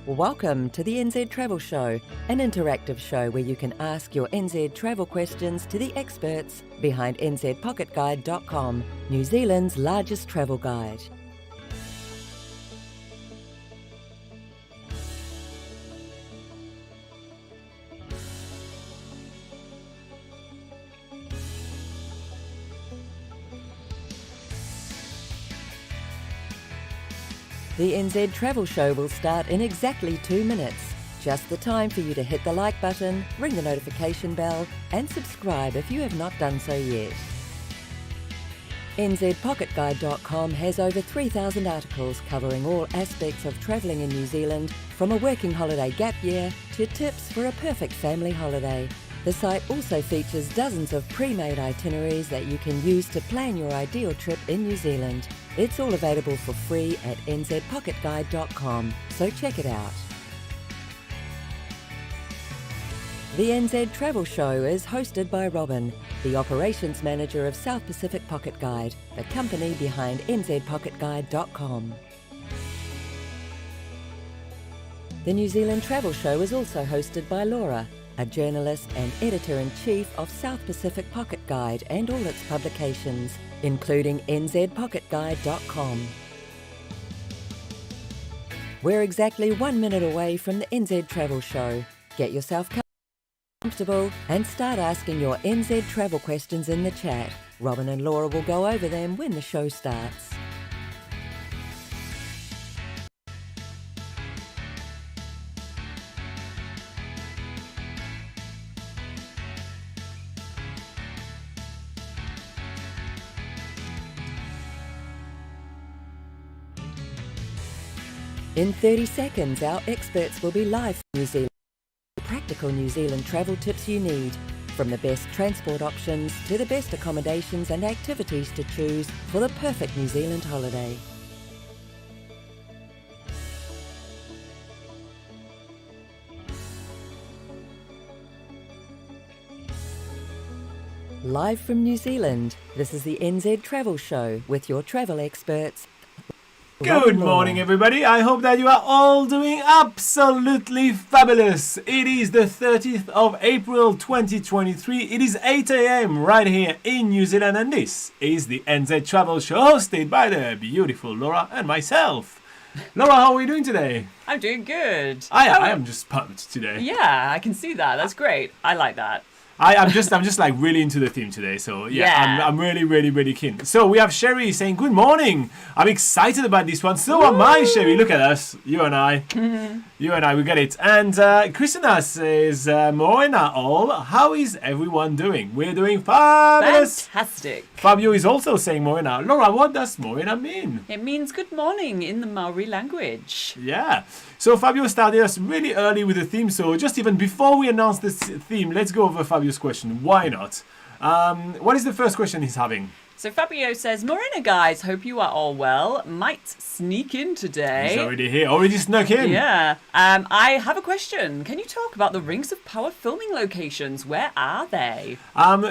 Welcome to the NZ Travel Show, an interactive show where you can ask your NZ travel questions to the experts behind nzpocketguide.com, New Zealand's largest travel guide. The NZ Travel Show will start in exactly 2 minutes. Just the time for you to hit the like button, ring the notification bell, and subscribe if you have not done so yet. NZPocketGuide.com has over 3,000 articles covering all aspects of travelling in New Zealand, from a working holiday gap year to tips for a perfect family holiday. The site also features dozens of pre-made itineraries that you can use to plan your ideal trip in New Zealand. It's all available for free at nzpocketguide.com, so check it out. The NZ Travel Show is hosted by Robin, the Operations Manager of South Pacific Pocket Guide, the company behind nzpocketguide.com. The New Zealand Travel Show is also hosted by Laura, a journalist and editor-in-chief of South Pacific Pocket Guide and all its publications, including nzpocketguide.com. We're exactly 1 minute away from the NZ Travel Show. Get yourself comfortable and start asking your NZ travel questions in the chat. Robin and Laura will go over them when the show starts. In 30 seconds, our experts will be live from New Zealand. Practical New Zealand travel tips you need, from the best transport options to the best accommodations and activities to choose for the perfect New Zealand holiday. Live from New Zealand, this is the NZ Travel Show with your travel experts. Good morning, everybody. I hope that you are all doing absolutely fabulous. It is the 30th of April 2023. It is 8 a.m. right here in New Zealand, and this is the NZ Travel Show hosted by the beautiful Laura and myself. Laura, how are we doing today? I'm doing good. I am just pumped today. Yeah, I can see that. That's great. I like that. I'm just like really into the theme today, so yeah. I'm really keen. So we have Sherry saying good morning. I'm excited about this one. So am I, Sherry. Look at us, you and I. You and I, we get it. And Christina says, Morena all, how is everyone doing? We're doing fabulous. Fantastic. Fabio is also saying Morena. Laura, what does Morena mean? It means good morning in the Maori language. Yeah. So Fabio started us really early with the theme, so just even before we announce this theme, let's go over Fabio's question. Why not? What is the first question he's having? So Fabio says, Morena guys, hope you are all well. Might sneak in today. He's already here, already snuck in. Yeah. I have a question. Can you talk about the Rings of Power filming locations? Where are they?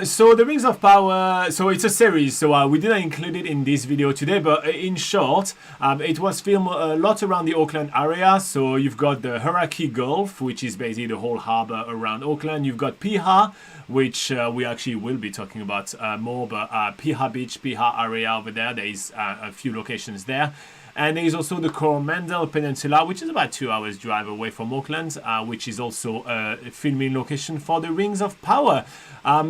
So the Rings of Power, so it's a series, so we didn't include it in this video today, but in short, it was filmed a lot around the Auckland area. So you've got the Hauraki Gulf, which is basically the whole harbour around Auckland. You've got Piha, which we actually will be talking about more, but Piha Beach, Piha area over there, there is a few locations there. And there is also the Coromandel Peninsula, which is about 2 hours drive away from Auckland, which is also a filming location for the Rings of Power.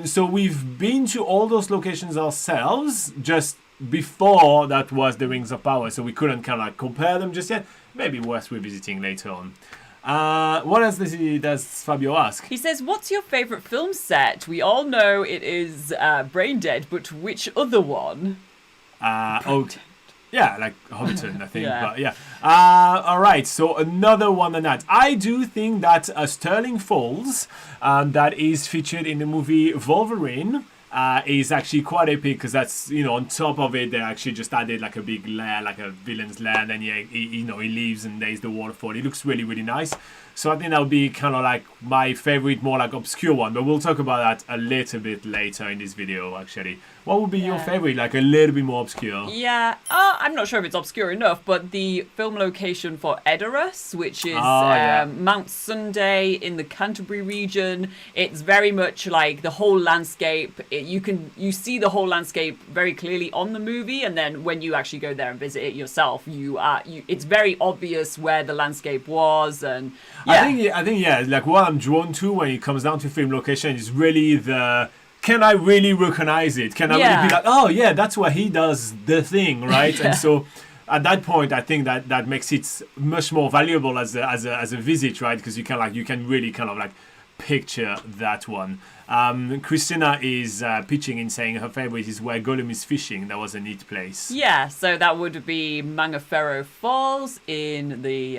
So we've been to all those locations ourselves, just before that was the Rings of Power, so we couldn't kind of like compare them just yet. Maybe worth revisiting later on. What else does Fabio ask? He says, what's your favourite film set? We all know it is Brain Dead, but which other one? Yeah, like Hobbiton, I think. Yeah. But yeah. All right, so another one than that. I do think that Sterling Falls, that is featured in the movie Wolverine, is actually quite epic, because that's, you know, on top of it, they actually just added like a big lair, like a villain's lair, and then he leaves and there's the waterfall. It looks really nice. So I think that would be kind of like my favorite, more like obscure one. But we'll talk about that a little bit later in this video, actually. What would be your favorite, like a little bit more obscure? Yeah, I'm not sure if it's obscure enough, but the film location for Edoras, which is Mount Sunday in the Canterbury region, it's very much like the whole landscape. You see the whole landscape very clearly on the movie, and then when you actually go there and visit it yourself, it's very obvious where the landscape was, and I think like what I'm drawn to when it comes down to film location is really can I really recognize it? Can I really be like, oh yeah, that's where he does the thing, right? And so at that point, I think that makes it much more valuable as a visit, right? Because you can really kind of like picture that one. Christina is pitching in saying her favorite is where Gollum is fishing. That was a neat place. Yeah, so that would be Mangafero Falls in the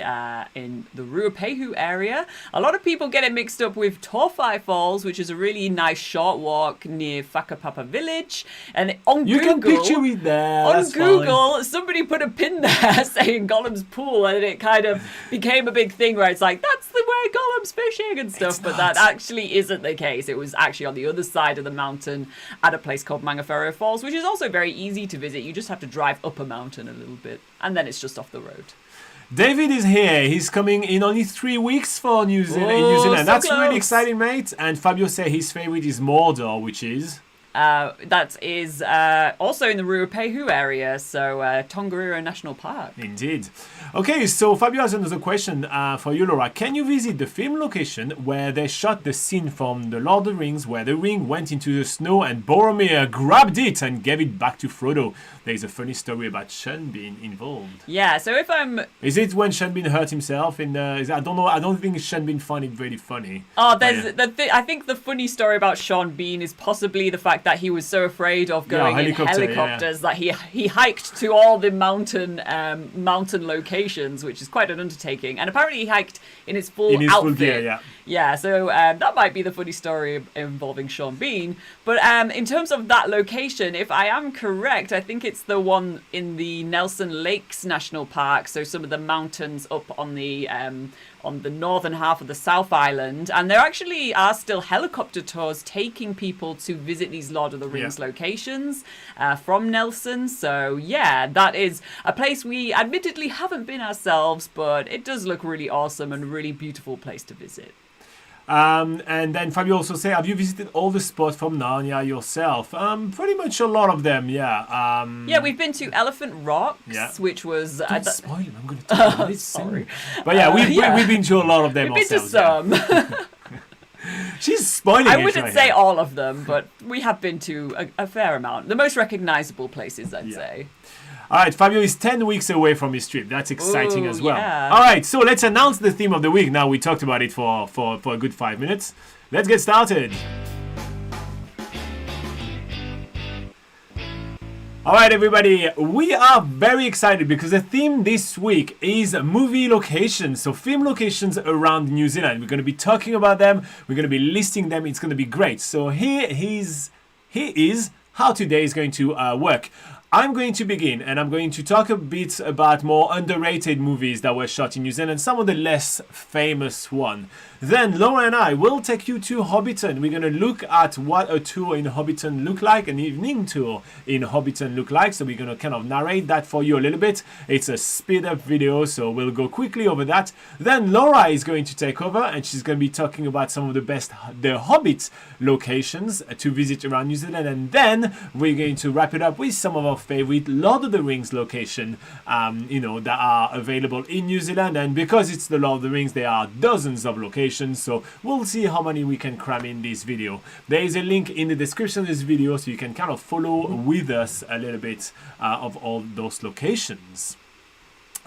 Ruapehu area. A lot of people get it mixed up with Torfai Falls, which is a really nice short walk near Whakapapa village. And on you Google, can picture it there. On That's Google, fine. somebody put a pin there saying Gollum's pool, and it kind of became a big thing where it's like, that's the way Gollum's fishing and stuff. But that actually isn't the case. It was actually on the other side of the mountain at a place called Mangafero Falls, which is also very easy to visit. You just have to drive up a mountain a little bit, and then it's just off the road. David is here. He's coming in only 3 weeks for New Zealand. In New Zealand. So That's close. really exciting, mate. And Fabio said his favorite is Mordor, which is... That is also in the Ruapehu area, so Tongariro National Park. Indeed. Okay, so Fabio has another question for you, Laura. Can you visit the film location where they shot the scene from The Lord of the Rings, where the ring went into the snow and Boromir grabbed it and gave it back to Frodo? There is a funny story about Sean being involved. Yeah, so if I'm... Is it when Sean Bean hurt himself? I don't know. I don't think Sean Bean found it really funny. Oh, I think the funny story about Sean Bean is possibly the fact that he was so afraid of going in helicopters that he hiked to all the mountain locations, which is quite an undertaking. And apparently he hiked in his full outfit. Full gear, Yeah, so that might be the funny story involving Sean Bean. But in terms of that location, if I am correct, I think it's the one in the Nelson Lakes National Park. So some of the mountains up on the northern half of the South Island. And there actually are still helicopter tours taking people to visit these Lord of the Rings locations from Nelson. So yeah, that is a place we admittedly haven't been ourselves, but it does look really awesome and a really beautiful place to visit. And then Fabio also say, have you visited all the spots from Narnia yourself? Pretty much a lot of them, yeah. Yeah, we've been to Elephant Rocks, which was... Don't spoil it, I'm going to tell you about it soon. But yeah, we've been to a lot of them ourselves. We've been to some. She's spoiling I wouldn't say all of them, but we have been to a fair amount. The most recognizable places, I'd say. All right, Fabio is 10 weeks away from his trip. That's exciting as well. Yeah. All right, so let's announce the theme of the week. Now, we talked about it for a good 5 minutes. Let's get started. All right, everybody, we are very excited because the theme this week is movie locations. So film locations around New Zealand. We're going to be talking about them. We're going to be listing them. It's going to be great. So here is how today is going to work. I'm going to begin and I'm going to talk a bit about more underrated movies that were shot in New Zealand, some of the less famous ones. Then Laura and I will take you to Hobbiton. We're going to look at what a tour in Hobbiton look like, an evening tour in Hobbiton look like. So we're going to kind of narrate that for you a little bit. It's a speed up video, so we'll go quickly over that. Then Laura is going to take over and she's going to be talking about some of the Hobbit locations to visit around New Zealand. And then we're going to wrap it up with some of our favorite Lord of the Rings location, that are available in New Zealand. And because it's the Lord of the Rings, there are dozens of locations. So we'll see how many we can cram in this video. There is a link in the description of this video so you can kind of follow with us a little bit of all those locations.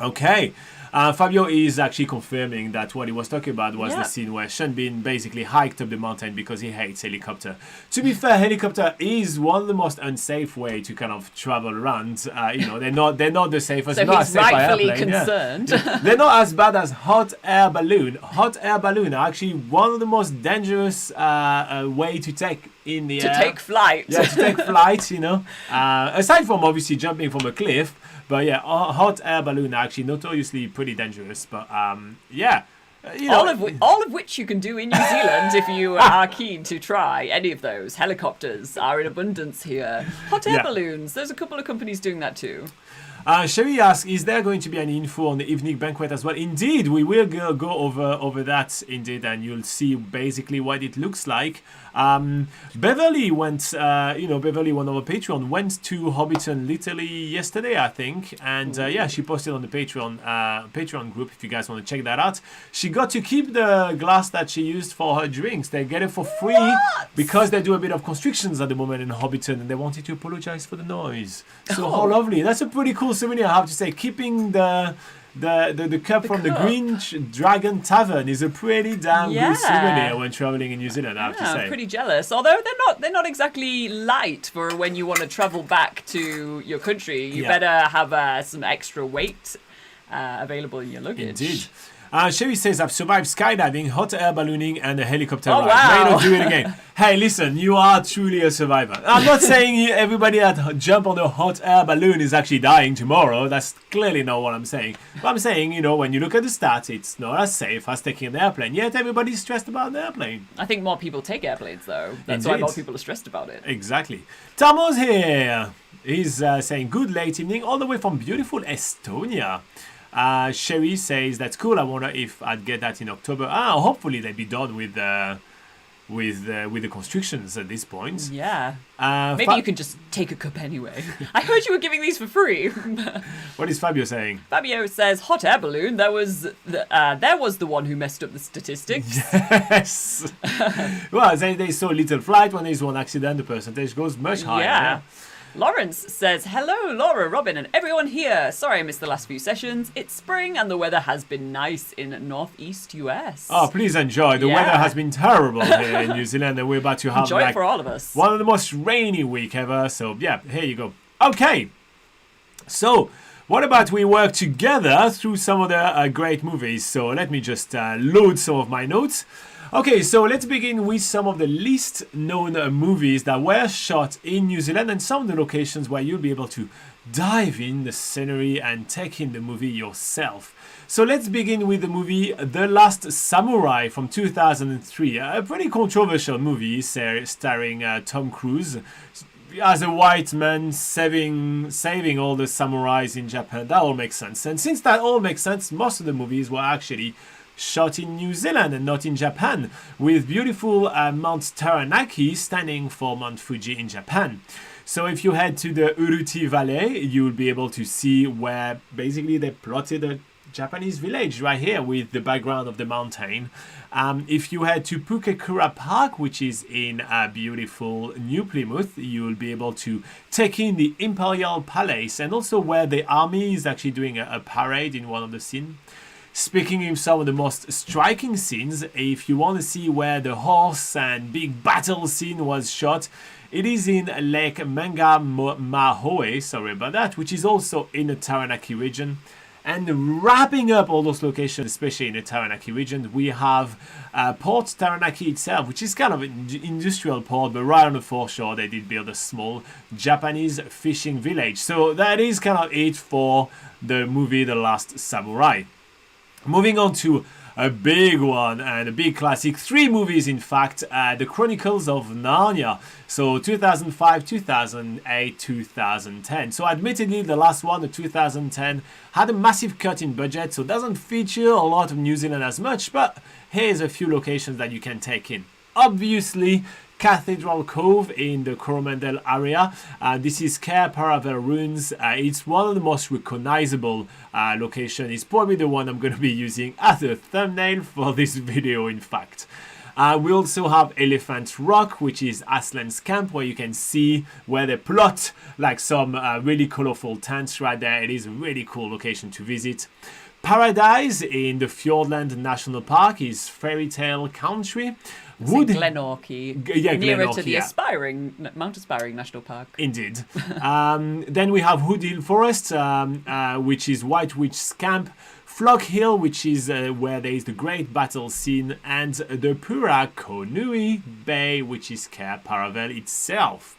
Okay. Fabio is actually confirming that what he was talking about was the scene where Sean Bean basically hiked up the mountain because he hates helicopter. To be fair, helicopter is one of the most unsafe way to kind of travel around. They're not the safest. So not he's rightfully concerned. Yeah. They're not as bad as hot air balloon. Hot air balloon are actually one of the most dangerous way to take in the air. To take flight. Yeah, to take flight, aside from obviously jumping from a cliff. But yeah, hot air balloon are actually notoriously pretty dangerous. But All of which you can do in New Zealand if you are keen to try any of those. Helicopters are in abundance here. Hot air balloons. There's a couple of companies doing that too. Sherry asks, is there going to be any info on the evening banquet as well? Indeed, we will go over that, indeed, and you'll see basically what it looks like. Beverly went, Beverly, one of our Patreon, went to Hobbiton literally yesterday, I think, and she posted on the Patreon group if you guys want to check that out. She got to keep the glass that she used for her drinks. They get it for free because they do a bit of constrictions at the moment in Hobbiton, and they wanted to apologize for the noise. So how lovely! That's a pretty cool souvenir, I have to say. Keeping the cup from the Green Dragon Tavern is a pretty damn good souvenir when traveling in New Zealand, I have to say. I'm pretty jealous. Although they're not exactly light for when you want to travel back to your country. You better have some extra weight available in your luggage. Indeed. Sherry says, I've survived skydiving, hot air ballooning, and a helicopter ride. Wow. May not do it again. Hey, listen, you are truly a survivor. I'm not saying everybody that jump on a hot air balloon is actually dying tomorrow. That's clearly not what I'm saying. But I'm saying, when you look at the stats, it's not as safe as taking an airplane. Yet everybody's stressed about an airplane. I think more people take airplanes, though. That's why more people are stressed about it. Exactly. Tamo's here. He's saying, good late evening, all the way from beautiful Estonia. Sherry says, that's cool. I wonder if I'd get that in October. Hopefully they'll be done with the constructions at this point. Yeah. Maybe you can just take a cup anyway. I heard you were giving these for free. What is Fabio saying? Fabio says, hot air balloon. There was the one who messed up the statistics. Yes. Well, there's so little flight. When there's one accident, the percentage goes much higher. Yeah. Lawrence says, hello, Laura, Robin, and everyone here. Sorry I missed the last few sessions. It's spring and the weather has been nice in northeast US. Oh, please enjoy. The weather has been terrible here in New Zealand, and we're about to have enjoy it for all of us. One of the most rainy week ever. So, yeah, here you go. Okay. So, what about we work together through some of the great movies? So, let me just load some of my notes. Okay, so let's begin with some of the least known movies that were shot in New Zealand and some of the locations where you'll be able to dive in the scenery and take in the movie yourself. So let's begin with the movie The Last Samurai from 2003, a pretty controversial movie starring Tom Cruise as a white man saving all the samurais in Japan. That all makes sense. And since that all makes sense, most of the movies were actually shot in New Zealand and not in Japan, with beautiful Mount Taranaki standing for Mount Fuji in Japan. So if you head to the Uruti Valley, you'll be able to see where basically they plotted a Japanese village right here with the background of the mountain. If you head to Pukekura Park, which is in beautiful New Plymouth, you'll be able to take in the Imperial Palace and also where the army is actually doing a parade in one of the scenes. Speaking of some of the most striking scenes, if you want to see where the horse and big battle scene was shot, it is in Lake Mahoe, sorry about that, which is also in the Taranaki region. And wrapping up all those locations, especially in the Taranaki region, we have Port Taranaki itself, which is kind of an industrial port, but right on the foreshore they did build a small Japanese fishing village. So that is kind of it for the movie The Last Samurai. Moving on to a big one and a big classic, 3 movies in fact, The Chronicles of Narnia, so 2005, 2008, 2010. So admittedly the last one, the 2010, had a massive cut in budget, so doesn't feature a lot of New Zealand as much, but here's a few locations that you can take in. Obviously, Cathedral Cove in the Coromandel area. This is Cair Paravel Ruins. It's one of the most recognizable locations. It's probably the one I'm going to be using as a thumbnail for this video, in fact. We also have Elephant Rock, which is Aslan's camp, where you can see where they plot like some really colorful tents right there. It is a really cool location to visit. Paradise in the Fiordland National Park is Fairy Tale Country. Glenorchy, nearer Glenorchy, to the Mount Aspiring National Park. Indeed. Then we have Hood Hill Forest, which is White Witch's Camp, Flock Hill, which is where there is the great battle scene, and the Pura Konui Bay, which is Cair Paravel itself.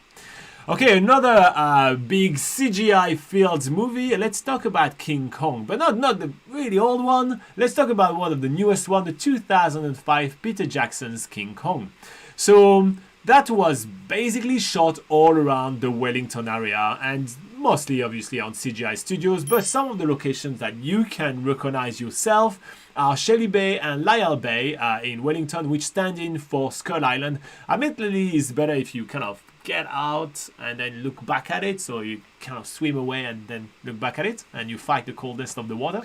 Okay, another big CGI filled movie. Let's talk about King Kong, but not the really old one. Let's talk about one of the newest one, the 2005 Peter Jackson's King Kong. So that was basically shot all around the Wellington area and mostly obviously on CGI studios, but some of the locations that you can recognize yourself are Shelley Bay and Lyell Bay in Wellington, which stand in for Skull Island. Admittedly, it's better if you kind of get out and then look back at it, so you kind of swim away and then look back at it and you fight the coldness of the water.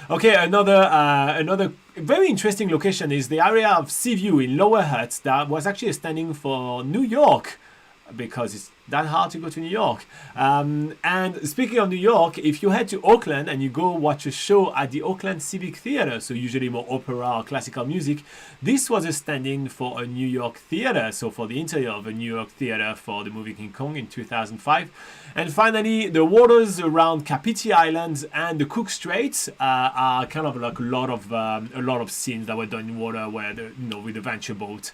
Okay, another very interesting location is the area of Seaview in Lower Hutt that was actually standing for New York, because it's that hard to go to New York. And speaking of New York, if you head to Auckland and you go watch a show at the Auckland Civic Theatre, so usually more opera or classical music, this was a stand-in for a New York theatre, so for the interior of a New York theatre for the movie King Kong in 2005. And finally, the waters around Kapiti Island and the Cook Straits are kind of like a lot of scenes that were done in water, where with the venture boat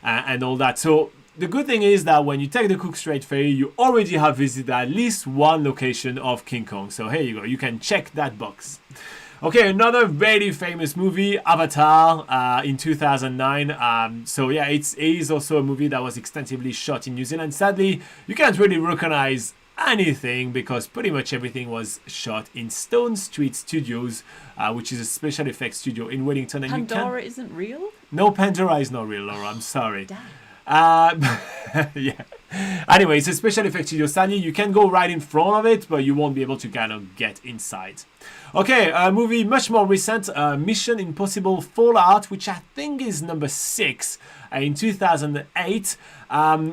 and all that. So the good thing is that when you take the Cook Strait ferry, you already have visited at least one location of King Kong. So here you go, you can check that box. Okay, another very famous movie, Avatar, in 2009. So yeah, it is also a movie that was extensively shot in New Zealand. Sadly, you can't really recognize anything because pretty much everything was shot in Stone Street Studios, which is a special effects studio in Wellington. And Pandora isn't real? No, Pandora is not real, Laura. I'm sorry. Damn. Yeah. Anyway, it's a special effects studio. Sadly, you can go right in front of it, but you won't be able to kind of get inside. Okay, a movie much more recent, Mission Impossible Fallout, which I think is number 6 in 2008.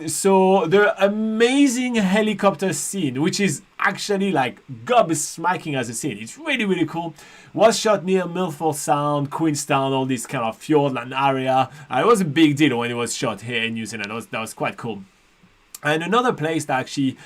So the amazing helicopter scene, which is actually like gobsmacking as a scene, it's really, really cool, was shot near Milford Sound, Queenstown, all this kind of fjordland area. It was a big deal when it was shot here in New Zealand. That was quite cool. And another place that actually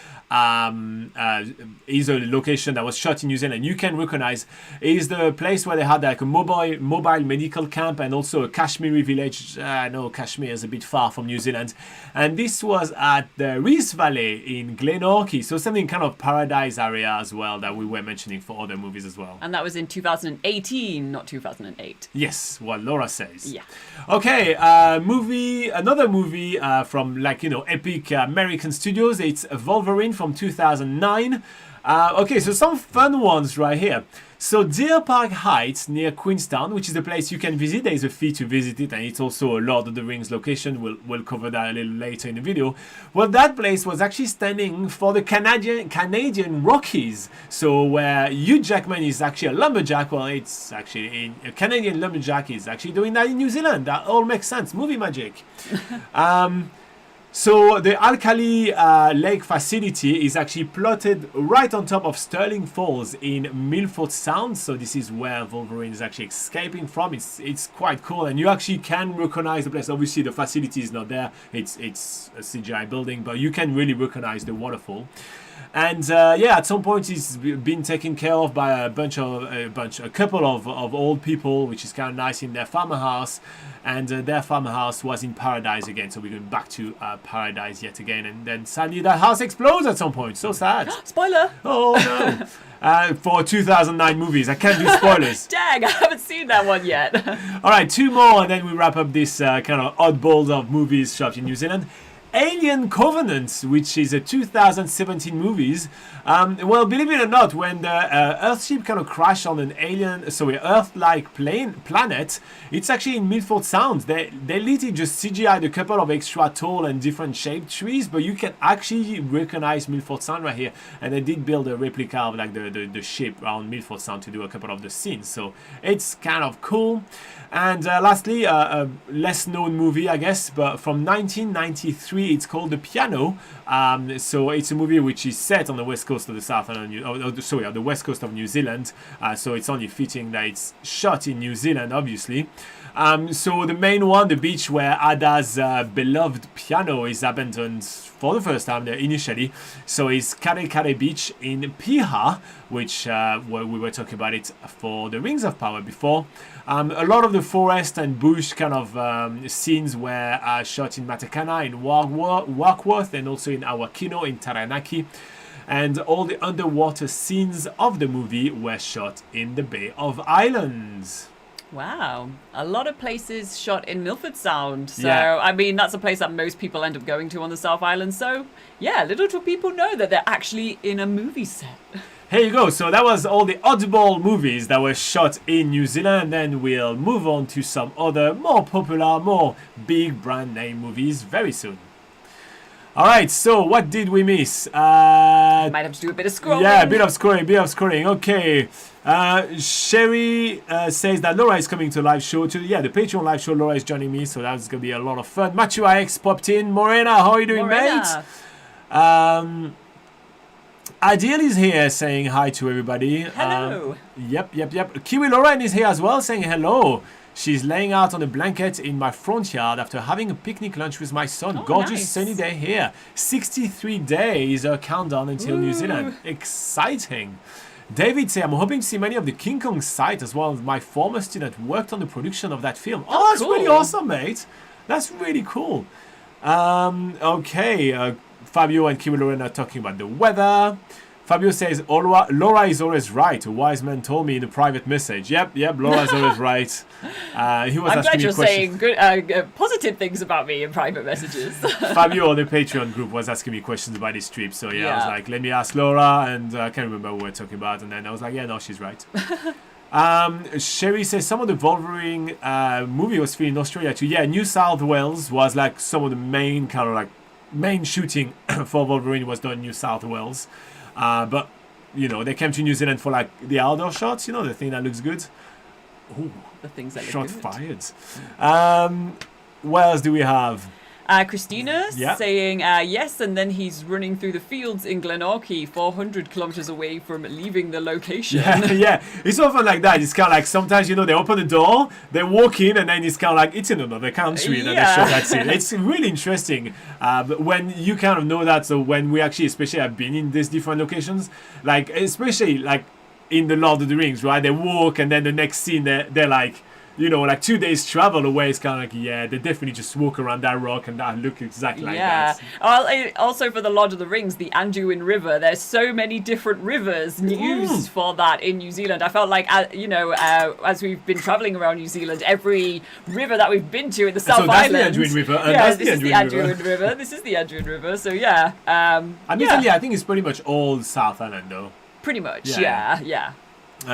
is a location that was shot in New Zealand you can recognize is the place where they had like a mobile medical camp and also a Kashmiri village. No, Kashmir is a bit far from New Zealand. And this was at the Rees Valley in Glenorchy. So something kind of paradise area as well that we were mentioning for other movies as well. And that was in 2018, not 2008. Yes, what Laura says. Yeah. Okay, another movie from epic American studios. It's Wolverine from 2009. Okay, so some fun ones right here. So Deer Park Heights near Queenstown, which is a place you can visit. There is a fee to visit it, and it's also a Lord of the Rings location. We'll cover that a little later in the video. Well, that place was actually standing for the Canadian Rockies. So where Hugh Jackman is actually a lumberjack, well, it's actually a Canadian lumberjack is actually doing that in New Zealand. That all makes sense. Movie magic. So the Alkali Lake facility is actually plotted right on top of Stirling Falls in Milford Sound. So this is where Wolverine is actually escaping from. It's quite cool, and you actually can recognize the place. Obviously, the facility is not there. It's a CGI building, but you can really recognize the waterfall. And at some point it's been taken care of by a couple of old people, which is kind of nice, in their farmhouse. And their farmhouse was in paradise again, so we're going back to paradise yet again. And then sadly that house explodes at some point. So sad. Spoiler! Oh no! For 2009 movies, I can't do spoilers. Dang, I haven't seen that one yet. All right, 2 more, and then we wrap up this kind of oddballs of movies shot in New Zealand. Alien Covenant, which is a 2017 movies. Well, believe it or not, when the Earthship kind of crashed on an Earth-like planet, it's actually in Milford Sound. They literally just CGI'd a couple of extra tall and different shaped trees, but you can actually recognize Milford Sound right here. And they did build a replica of like the ship around Milford Sound to do a couple of the scenes. So it's kind of cool. And lastly, a less known movie, I guess, but from 1993, it's called The Piano. So it's a movie which is set on the west coast of the west coast of New Zealand. So it's only fitting that it's shot in New Zealand, obviously. So the main one, the beach where Ada's beloved piano is abandoned for the first time there initially. So it's Kare Kare Beach in Piha, which we were talking about it for the Rings of Power before. A lot of the forest and bush kind of scenes were shot in Matakana, in Wagga, Warkworth and also in Awakino in Taranaki. And all the underwater scenes of the movie were shot in the Bay of Islands. Wow. A lot of places shot in Milford Sound. So, Yeah. I mean, that's a place that most people end up going to on the South Island. So, yeah, little do people know that they're actually in a movie set. Here you go. So that was all the oddball movies that were shot in New Zealand. Then we'll move on to some other more popular, more big brand name movies very soon. All right, so what did we miss? Might have to do a bit of scrolling. Yeah, a bit of scrolling. Okay. Sherry says that Laura is coming to live show. The Patreon live show. Laura is joining me, so that's going to be a lot of fun. Matthew IX popped in. Morena, how are you doing, Morena. mate? Ideal is here saying hi to everybody. Hello. Yep. Kiwi Lauren is here as well saying hello. She's laying out on a blanket in my front yard after having a picnic lunch with my son. Oh, Gorgeous nice. sunny day here. 63 days a countdown until New Zealand. Exciting. David say, I'm hoping to see many of the King Kong sites as well as my former student worked on the production of that film. Oh, that's cool. really awesome, mate. That's really cool. Okay. Fabio and Kiwi Lauren are talking about the weather. Fabio says, Laura is always right. A wise man told me in a private message. Yep, Laura's always right. He was I'm asking glad me you're questions. saying good, positive things about me in private messages. Fabio on the Patreon group was asking me questions about his trip. So yeah, I was Yeah. like, let me ask Laura. And I can't remember what we were talking about. And then I was like, yeah, no, she's right. Sherry says some of the Wolverine movie was filmed in Australia too. Yeah, New South Wales was like some of the main kind of like main shooting for Wolverine was done in New South Wales. But, you know, they came to New Zealand for, like, the outdoor shots, you know, the thing that looks good. Ooh, The things that shot look good. fired. What else do we have? Christina Yeah. saying yes, and then he's running through the fields in Glenorchy, 400 kilometers away from leaving the location. Yeah. It's often like that. It's kind of like sometimes, you know, they open the door, they walk in, and then it's kind of like it's in another country that they Yeah. shot that scene. It's really interesting. But when you kind of know that, so when we actually, especially have been in these different locations, like, especially like in the Lord of the Rings, right? They walk, and then the next scene, they're like, you know, like 2 days travel away. It's kind of like, yeah, they definitely just walk around that rock and that look exactly like that. Well, also for the Lord of the Rings, the Anduin River, there's so many different rivers used for that in New Zealand. I felt like, as we've been traveling around New Zealand, every river that we've been to in the South So that's Island. the Anduin River, and yeah, that's this is the Anduin River. This is the Anduin River. So yeah, Admittedly, I think it's pretty much all South Island, though. pretty much. Yeah. Yeah.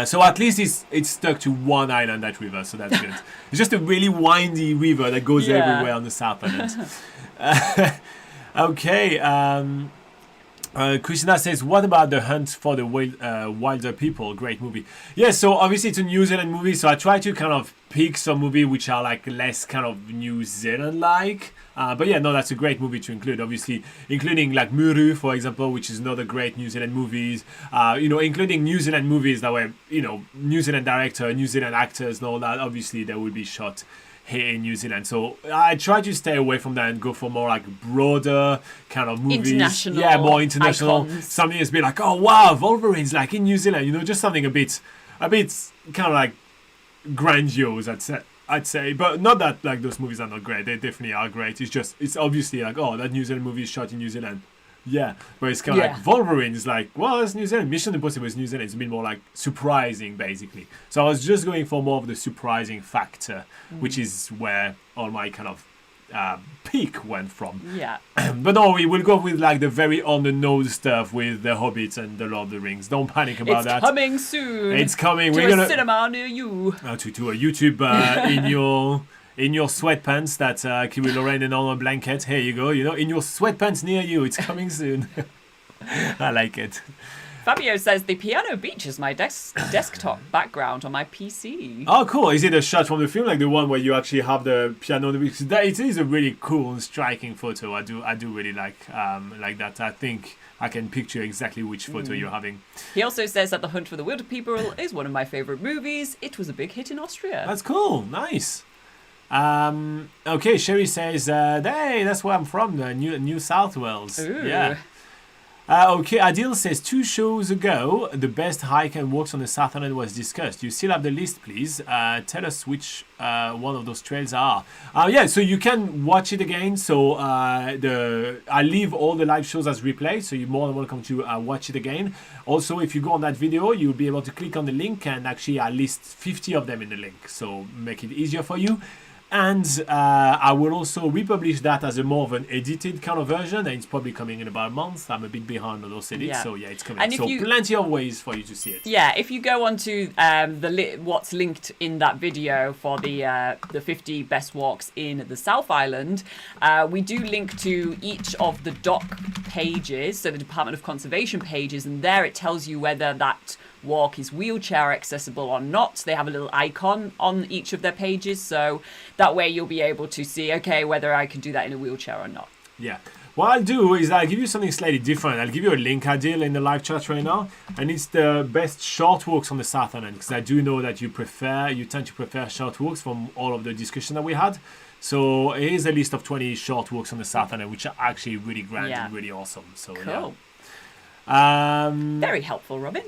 So at least it's stuck to one island, that river, so that's good. It's just a really windy river that goes Yeah. everywhere on the South Island. Okay. Christina says, what about The Hunt for the Wilder People? Great movie. Yeah, so obviously it's a New Zealand movie, so I try to kind of pick some movies which are like less kind of New Zealand-like. But yeah, no, that's a great movie to include, obviously, including like Muru, for example, which is another great New Zealand movies. Including New Zealand movies that were, New Zealand director, New Zealand actors and all that. Obviously, they will be shot here in New Zealand. So I try to stay away from that and go for more like broader kind of movies. International Yeah, more international. icons. Something that's been like, oh wow, Wolverine's like in New Zealand, just something a bit kind of like grandiose, I'd say, but not that like those movies are not great. They definitely are great. It's obviously like, oh, that New Zealand movie is shot in New Zealand. Yeah, but it's kind of Yeah. like Wolverine is like, well, it's New Zealand. Mission Impossible is New Zealand. It's a bit more like surprising, basically. So I was just going for more of the surprising factor, which is where all my kind of peak went from. Yeah. But no, we will go with like the very on the nose stuff with the Hobbits and the Lord of the Rings. Don't panic about It's that. coming soon. It's coming. To We're a gonna cinema near you. to a YouTube in your sweatpants that Kiwi Lorraine and on a blanket. Here you go. In your sweatpants near you. It's coming soon. I like it. Fabio says the piano beach is my desktop background on my PC. Oh, cool. Is it a shot from the film, like the one where you actually have the piano? It is a really cool and striking photo. I do really like that. I think I can picture exactly which photo you're having. He also says that The Hunt for the Wilder People is one of my favourite movies. It was a big hit in Austria. That's cool. Nice. Okay, Sherry says, hey, that's where I'm from, New South Wales. Ooh. Yeah. Okay, Adil says 2 shows ago, the best hike and walks on the South Island was discussed. You still have the list, please. Tell us which one of those trails are. Yeah, so you can watch it again. So I leave all the live shows as replay, so you're more than welcome to watch it again. Also, if you go on that video, you'll be able to click on the link, and actually I list 50 of them in the link, so make it easier for you. And I will also republish that as a more of an edited kind of version, and it's probably coming in about a month. I'm a bit behind on those edits, so yeah, it's coming. And so plenty of ways for you to see it. Yeah, if you go onto what's linked in that video for the 50 best walks in the South Island, we do link to each of the dock pages, so the Department of Conservation pages, and there it tells you whether that walk is wheelchair accessible or not. They have a little icon on each of their pages, so that way you'll be able to see, okay, whether I can do that in a wheelchair or not. Yeah. What I'll do is I'll give you something slightly different. I'll give you a link, Adil, in the live chat right now, and it's the best short walks on the South Island, because I do know that you tend to prefer short walks from all of the discussion that we had. So here's a list of 20 short walks on the South Island, which are actually really grand and really awesome. So cool. Yeah. Very helpful, Robin.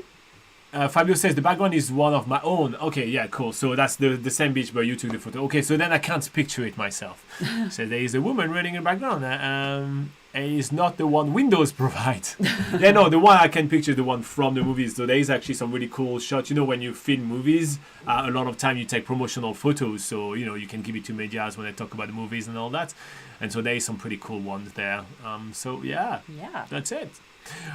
Fabio says the background is one of my own. Okay, yeah, cool. So that's the same beach where you took the photo. Okay, so then I can't picture it myself. So there is a woman running in the background. And it's not the one Windows provide. Yeah, no, the one I can picture is the one from the movies. So there is actually some really cool shots. You know, when you film movies, a lot of time you take promotional photos. So, you know, you can give it to medias when they talk about the movies and all that. And so there is some pretty cool ones there. So yeah, that's it.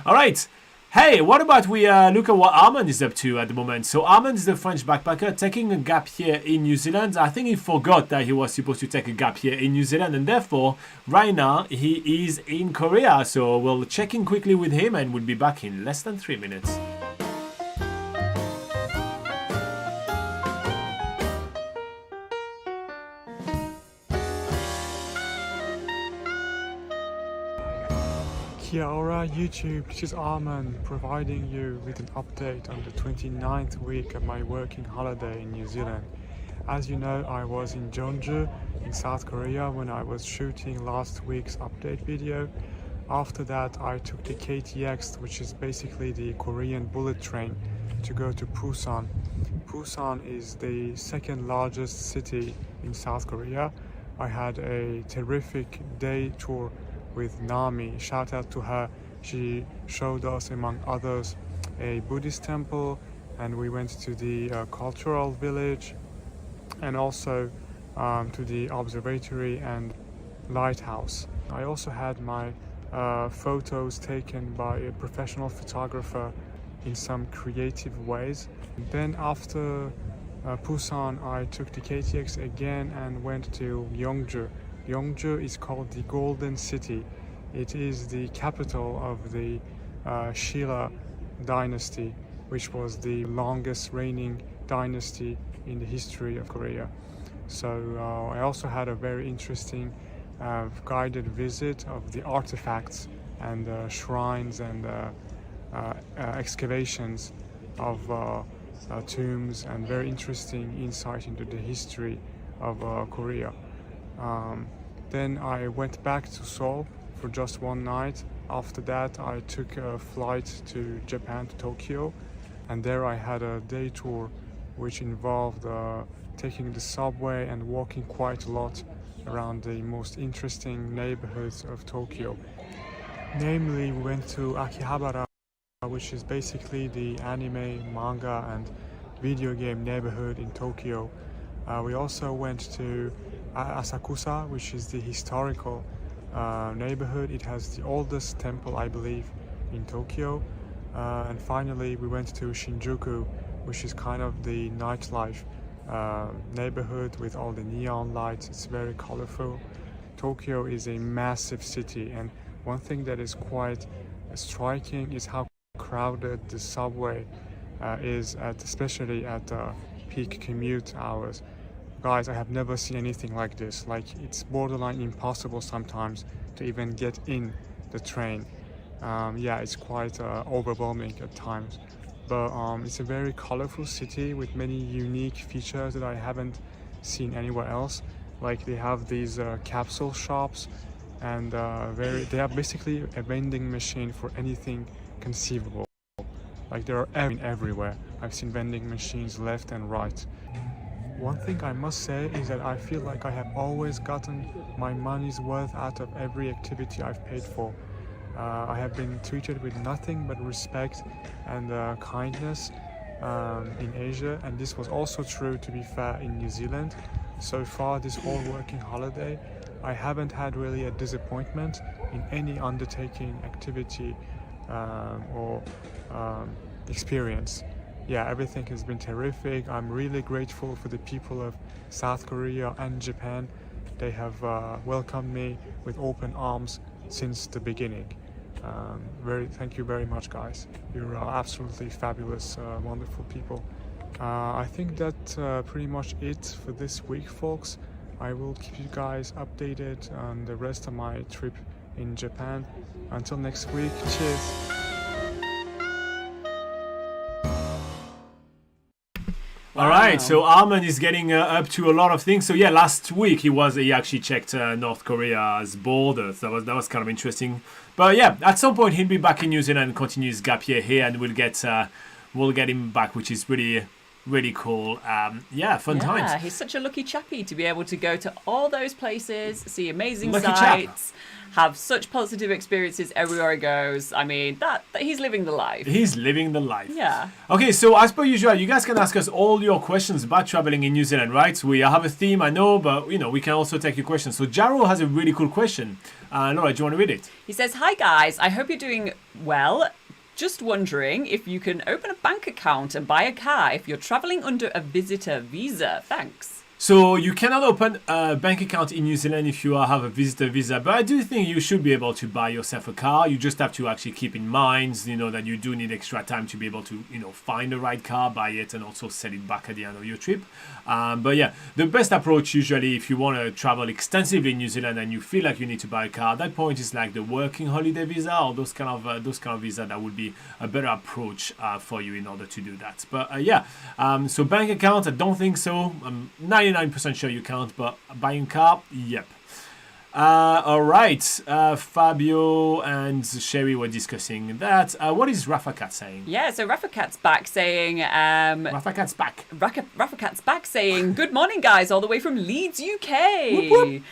All right. Hey, what about we look at what Armand is up to at the moment? So Armand is a French backpacker taking a gap year in New Zealand. I think he forgot that he was supposed to take a gap year in New Zealand, and therefore, right now, he is in Korea. So we'll check in quickly with him, and we'll be back in less than 3 minutes. Kia ora YouTube, this is Arman providing you with an update on the 29th week of my working holiday in New Zealand. As you know, I was in Jeonju in South Korea when I was shooting last week's update video. After that, I took the KTX, which is basically the Korean bullet train, to go to Busan. Busan is the second largest city in South Korea. I had a terrific day tour with Nami. Shout out to her. She showed us, among others, a Buddhist temple, and we went to the cultural village, and also to the observatory and lighthouse. I also had my photos taken by a professional photographer in some creative ways. Then after Busan, I took the KTX again and went to Yeongju. Yeongju is called the Golden City. It is the capital of the Shilla dynasty, which was the longest reigning dynasty in the history of Korea. So I also had a very interesting guided visit of the artifacts and shrines and excavations of tombs, and very interesting insight into the history of Korea. Then I went back to Seoul for just one night. After that, I took a flight to Japan, to Tokyo, and there I had a day tour which involved taking the subway and walking quite a lot around the most interesting neighborhoods of Tokyo. Namely, we went to Akihabara, which is basically the anime, manga and video game neighborhood in Tokyo. We also went to Asakusa, which is the historical neighborhood. It has the oldest temple, I believe, in Tokyo. And finally, we went to Shinjuku, which is kind of the nightlife neighborhood with all the neon lights. It's very colorful. Tokyo is a massive city, and one thing that is quite striking is how crowded the subway is, especially at peak commute hours. Guys, I have never seen anything like this. Like, it's borderline impossible sometimes to even get in the train. Yeah, it's quite overwhelming at times. But it's a very colorful city with many unique features that I haven't seen anywhere else. Like, they have these capsule shops and they are basically a vending machine for anything conceivable. Like they are everywhere. I've seen vending machines left and right. One thing I must say is that I feel like I have always gotten my money's worth out of every activity I've paid for. I have been treated with nothing but respect and kindness in Asia, and this was also true, to be fair, in New Zealand. So far this whole working holiday, I haven't had really a disappointment in any undertaking, activity or experience. Yeah, everything has been terrific. I'm really grateful for the people of South Korea and Japan. They have welcomed me with open arms since the beginning. Thank you very much, guys. You're absolutely fabulous, wonderful people. I think that's pretty much it for this week, folks. I will keep you guys updated on the rest of my trip in Japan. Until next week, cheers. All right, so Armin is getting up to a lot of things. So yeah, last week he actually checked North Korea's borders. That was kind of interesting. But yeah, at some point he'll be back in New Zealand and continue his gap year here, and we'll get him back, which is really cool. Fun times. Yeah, he's such a lucky chappy to be able to go to all those places, see amazing Lucky sights, have such positive experiences everywhere he goes. I mean, that he's living the life. He's living the life. Yeah. Okay, so as per usual, you guys can ask us all your questions about traveling in New Zealand, right? We have a theme, I know, but we can also take your questions. So Jaro has a really cool question. Laura, do you want to read it? He says, "Hi guys, I hope you're doing well. Just wondering if you can open a bank account and buy a car if you're traveling under a visitor visa. Thanks." So you cannot open a bank account in New Zealand if you have a visitor visa, but I do think you should be able to buy yourself a car. You just have to actually keep in mind, that you do need extra time to be able to, find the right car, buy it, and also sell it back at the end of your trip. But yeah, the best approach usually if you want to travel extensively in New Zealand and you feel like you need to buy a car, at that point is like the working holiday visa or those kind of visa that would be a better approach for you in order to do that. But so bank account, I don't think so. 99% sure you can't, but buying car, yep. All right, Fabio and Sherry were discussing that. What is Rafa Cat saying? Yeah, so Rafa Cat's back saying... Rafa Cat's back. Rafa Cat's back saying, "Good morning, guys, all the way from Leeds, UK." Whoop, whoop.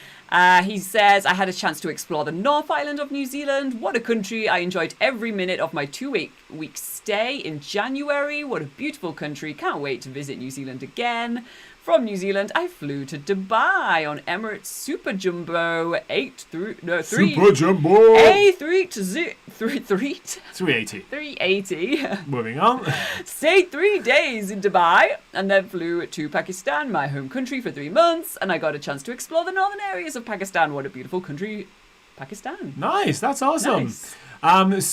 He says, "I had a chance to explore the North Island of New Zealand. What a country. I enjoyed every minute of my 2-week stay in January. What a beautiful country. Can't wait to visit New Zealand again. From New Zealand, I flew to Dubai on Emirates Super Jumbo Super Jumbo A380. 380. Moving on. Stayed 3 days in Dubai and then flew to Pakistan, my home country, for 3 months, and I got a chance to explore the northern areas of Pakistan. What a beautiful country, Pakistan." Nice, that's awesome. Nice.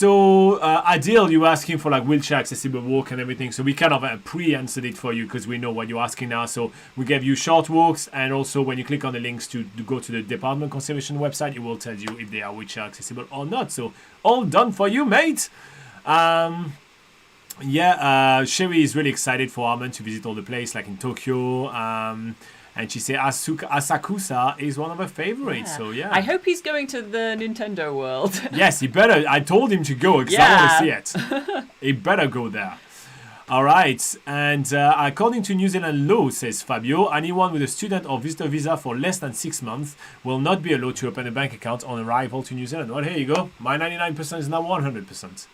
So Adil, you were asking for like wheelchair accessible walk and everything, so we kind of pre-answered it for you because we know what you're asking now. So we gave you short walks, and also when you click on the links to go to the Department Conservation website, it will tell you if they are wheelchair accessible or not. So all done for you, mate. Sherry is really excited for Armin to visit all the places like in Tokyo. And she said Asakusa is one of her favorites. Yeah. So yeah, I hope he's going to the Nintendo World. Yes, he better. I told him to go because I want to see it. He better go there. All right. And according to New Zealand law, says Fabio, anyone with a student or visitor visa for less than 6 months will not be allowed to open a bank account on arrival to New Zealand. Well, here you go. My 99% is now 100%.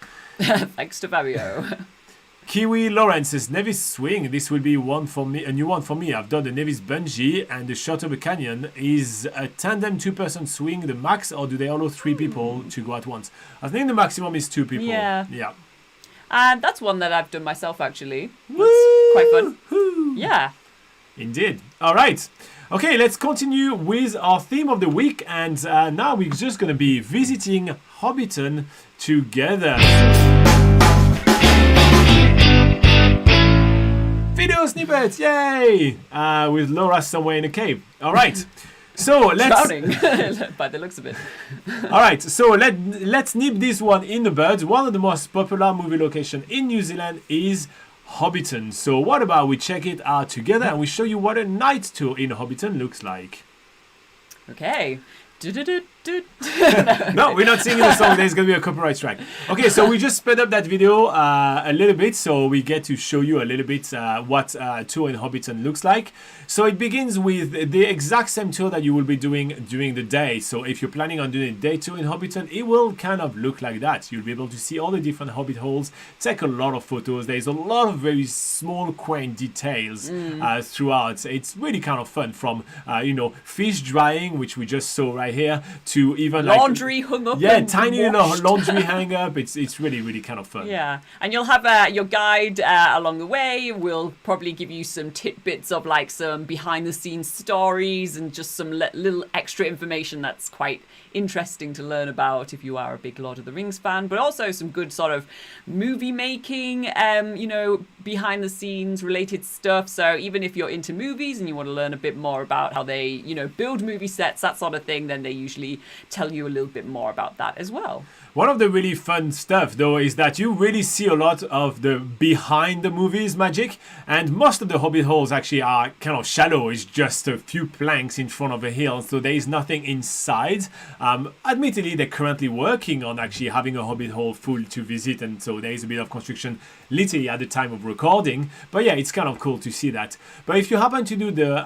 Thanks to Fabio. Kiwi Lawrence says, Nevis Swing, this will be a new one for me. I've done the Nevis Bungee and the Shot Canyon. Is a tandem 2-person swing the max, or do they allow 3 people to go at once? I think the maximum is 2 people. Yeah. And that's one that I've done myself, actually. That's quite fun. Woo! Yeah. Indeed. All right. Okay, let's continue with our theme of the week. And now we're just going to be visiting Hobbiton together. Video snippets, yay! With Laura somewhere in a cave. All right. So let's... Drowning, by the looks of it. All right. So let's nip this one in the bud. One of the most popular movie locations in New Zealand is Hobbiton. So what about we check it out together and we show you what a night tour in Hobbiton looks like. Okay. No, we're not singing the song. There's going to be a copyright strike. Okay, so we just sped up that video a little bit, so we get to show you a little bit what tour in Hobbiton looks like. So it begins with the exact same tour that you will be doing during the day. So if you're planning on doing a day tour in Hobbiton, it will kind of look like that. You'll be able to see all the different Hobbit holes, take a lot of photos. There's a lot of very small, quaint details throughout. It's really kind of fun, from fish drying, which we just saw right here, to even laundry hung up. Yeah, tiny little laundry hang up. It's really, really kind of fun. Yeah, and you'll have your guide along the way. Will probably give you some tidbits of like some behind the scenes stories and just some little extra information that's quite interesting to learn about if you are a big Lord of the Rings fan, but also some good sort of movie making, behind the scenes related stuff. So even if you're into movies and you want to learn a bit more about how they, build movie sets, that sort of thing, then they usually tell you a little bit more about that as well. One of the really fun stuff, though, is that you really see a lot of the behind the movies magic, and most of the Hobbit holes actually are kind of shallow. It's just a few planks in front of a hill, so there is nothing inside. Admittedly, they're currently working on actually having a Hobbit hole full to visit, and so there is a bit of construction literally at the time of recording. But yeah, it's kind of cool to see that. But if you happen to do the the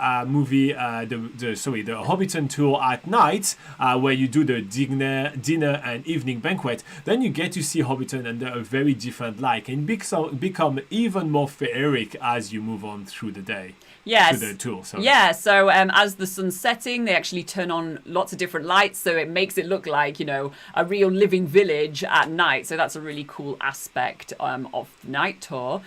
Hobbiton tour at night, where you do the dinner and evening banquet, then you get to see Hobbiton under a very different light, and become even more feeric as you move on through the day. Yes. To the tour, sorry. Yeah, so as the sun's setting, they actually turn on lots of different lights, so it makes it look like, a real living village at night. So that's a really cool aspect of the night tour.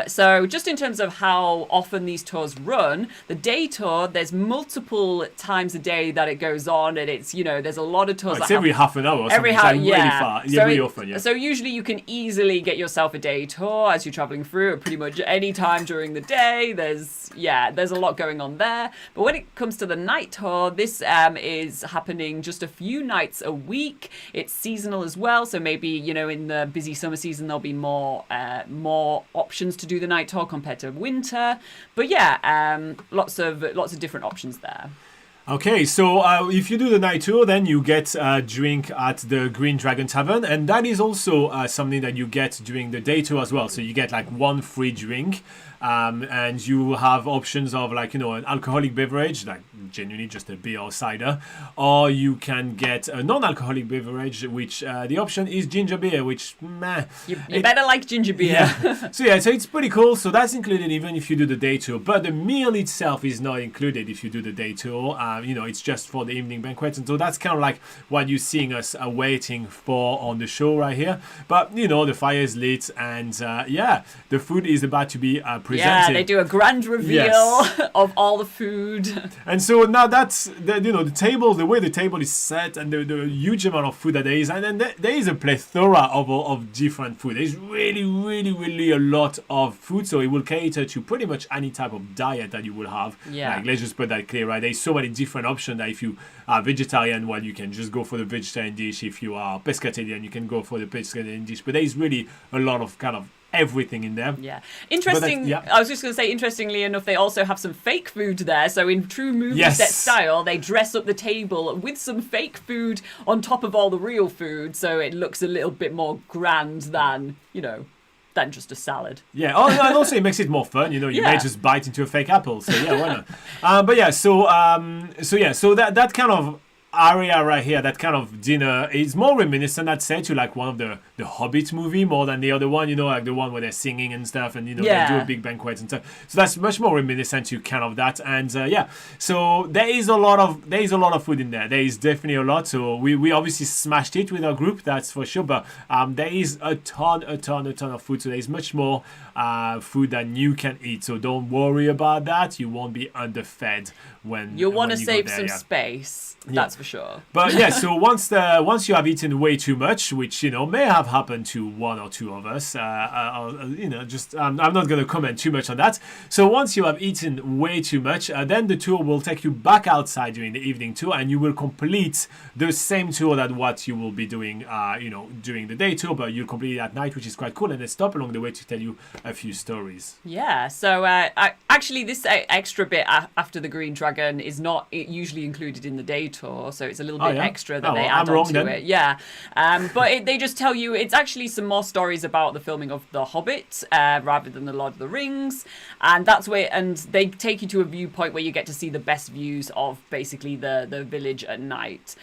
So just in terms of how often these tours run, the day tour, there's multiple times a day that it goes on, and it's, there's a lot of tours. It's every half an hour or something. Really far. Yeah, really often, yeah. So usually you can easily get yourself a day tour as you're traveling through it pretty much any time during the day. There's a lot going on there. But when it comes to the night tour, this is happening just a few nights a week. It's seasonal as well, so maybe in the busy summer season there'll be more options to do the night tour compared to winter. But lots of different options there. Okay, so if you do the night tour, then you get a drink at the Green Dragon Tavern, and that is also something that you get during the day tour as well. So you get like one free drink, and you have options of like, an alcoholic beverage, like genuinely just a beer or cider, or you can get a non-alcoholic beverage, which the option is ginger beer, which you better like ginger beer. Yeah. So it's pretty cool. So that's included even if you do the day tour, but the meal itself is not included if you do the day tour. It's just for the evening banquet, and so that's kind of like what you're seeing us waiting for on the show right here. But the fire is lit, and the food is about to be presented. Yeah, they do a grand reveal of all the food. And so now that's the table, the way the table is set, and the huge amount of food that there is, and then there is a plethora of different food. There's really, really, really a lot of food, so it will cater to pretty much any type of diet that you will have. Yeah. Like, let's just put that clear, right? There's so many different options that if you are vegetarian, well, you can just go for the vegetarian dish. If you are pescatarian, you can go for the pescatarian dish. But there is really a lot of kind of everything in there. Yeah. Interesting. I was just going to say, interestingly enough, they also have some fake food there. So in true movie set style, they dress up the table with some fake food on top of all the real food. So it looks a little bit more grand than, than just a salad. Yeah. Oh, and also it makes it more fun. You may just bite into a fake apple. So yeah, why not? But yeah, so that kind of area right here, that kind of dinner, is more reminiscent, I'd say, to like one of the Hobbit movie more than the other one, like the one where they're singing and stuff, and they do a big banquet and stuff. So that's much more reminiscent to kind of that. And so there is a lot of food in there. There is definitely a lot. So we obviously smashed it with our group, that's for sure. But there is a ton of food. So there is much more food than you can eat. So don't worry about that. You won't be underfed when you'll want to you save some space. That's for sure. But yeah, so once you have eaten way too much, which may have happened to one or two of us, I'm not going to comment too much on that. So once you have eaten way too much, then the tour will take you back outside during the evening tour, and you will complete the same tour that what you will be doing, during the day tour, but you'll complete it at night, which is quite cool. And they stop along the way to tell you a few stories. Yeah. So actually, this extra bit after the Green Dragon is not usually included in the day tour. so it's a little bit extra that they well, add I'm wrong onto then. it. Yeah, but they just tell you it's actually some more stories about the filming of The Hobbit rather than The Lord of the Rings, and that's where, and they take you to a viewpoint where you get to see the best views of basically the village at night.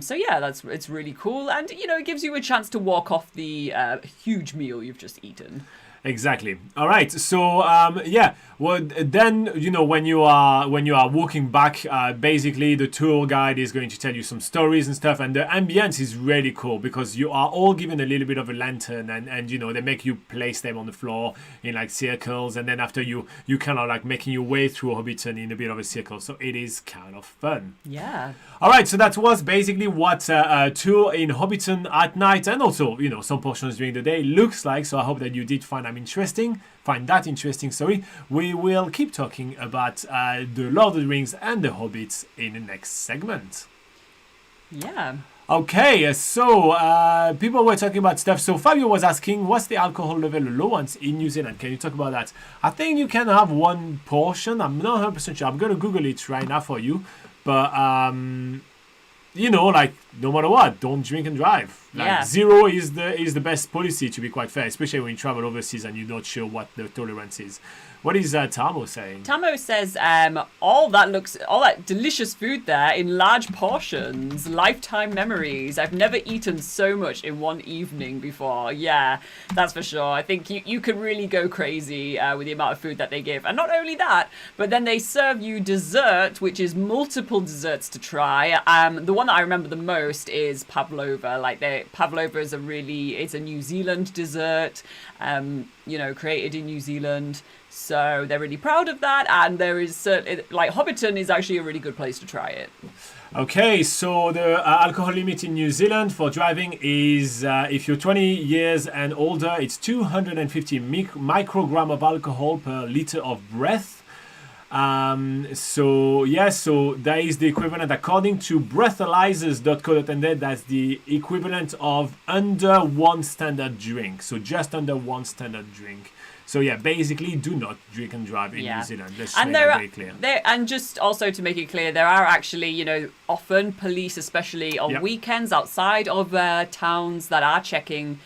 So yeah, it's really cool, and you know, it gives you a chance to walk off the huge meal you've just eaten. Exactly. All right. So yeah. Well, then you know when you are walking back, basically the tour guide is going to tell you some stories and stuff, and the ambience is really cool because you are all given a little bit of a lantern, and you know they make you place them on the floor in like circles, and then after you kind of like making your way through Hobbiton in a bit of a circle. So it is kind of fun. Yeah. All right. So that was basically what a tour in Hobbiton at night, and also you know some portions during the day looks like. So I hope that you did find that interesting. Sorry. We will keep talking about the Lord of the Rings and the Hobbits in the next segment. Yeah. Okay, so people were talking about stuff. So Fabio was asking, what's the alcohol level allowance in New Zealand? Can you talk about that? I think you can have one portion. I'm not 100% sure. I'm going to Google it right now for you. But you know, like no matter what, don't drink and drive. Like 0 is the best policy, to be quite fair, especially when you travel overseas and you're not sure what the tolerance is. What is Tamo saying? Tamo says, all that delicious food there in large portions, lifetime memories. I've never eaten so much in one evening before. Yeah, that's for sure. I think you could really go crazy with the amount of food that they give. And not only that, but then they serve you dessert, which is multiple desserts to try. The one that I remember the most is pavlova. Pavlova is it's a New Zealand dessert, you know, created in New Zealand. So they're really proud of that, and there is Hobbiton is actually a really good place to try it. Okay, so the alcohol limit in New Zealand for driving is, if you're 20 years and older, it's 250 microgram of alcohol per liter of breath. So that is the equivalent, according to breathalyzers.co.nz, that's the equivalent of under one standard drink. So just under one standard drink. So yeah, basically, do not drink and drive in New Zealand. Let's make that very clear. And just also to make it clear, there are actually, you know, often police, especially on weekends outside of towns, that are checking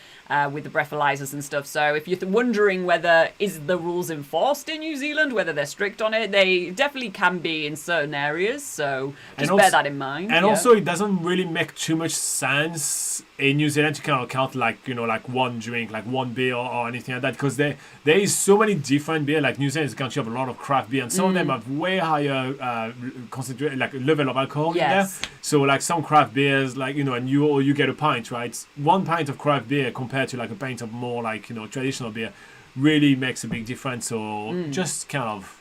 with the breathalyzers and stuff. So if you're wondering whether is the rules enforced in New Zealand, whether they're strict on it, they definitely can be in certain areas. So just bear that in mind. And also, it doesn't really make too much sense in New Zealand to kind of count like one drink, like one beer or anything like that, because there is so many different beer. Like New Zealand is a country of a lot of craft beer, and some of them have way higher concentrate, like level of alcohol in there. So like some craft beers, like and you get a pint, right? 1 pint of craft beer compared to like a pint of more like traditional beer really makes a big difference. So just kind of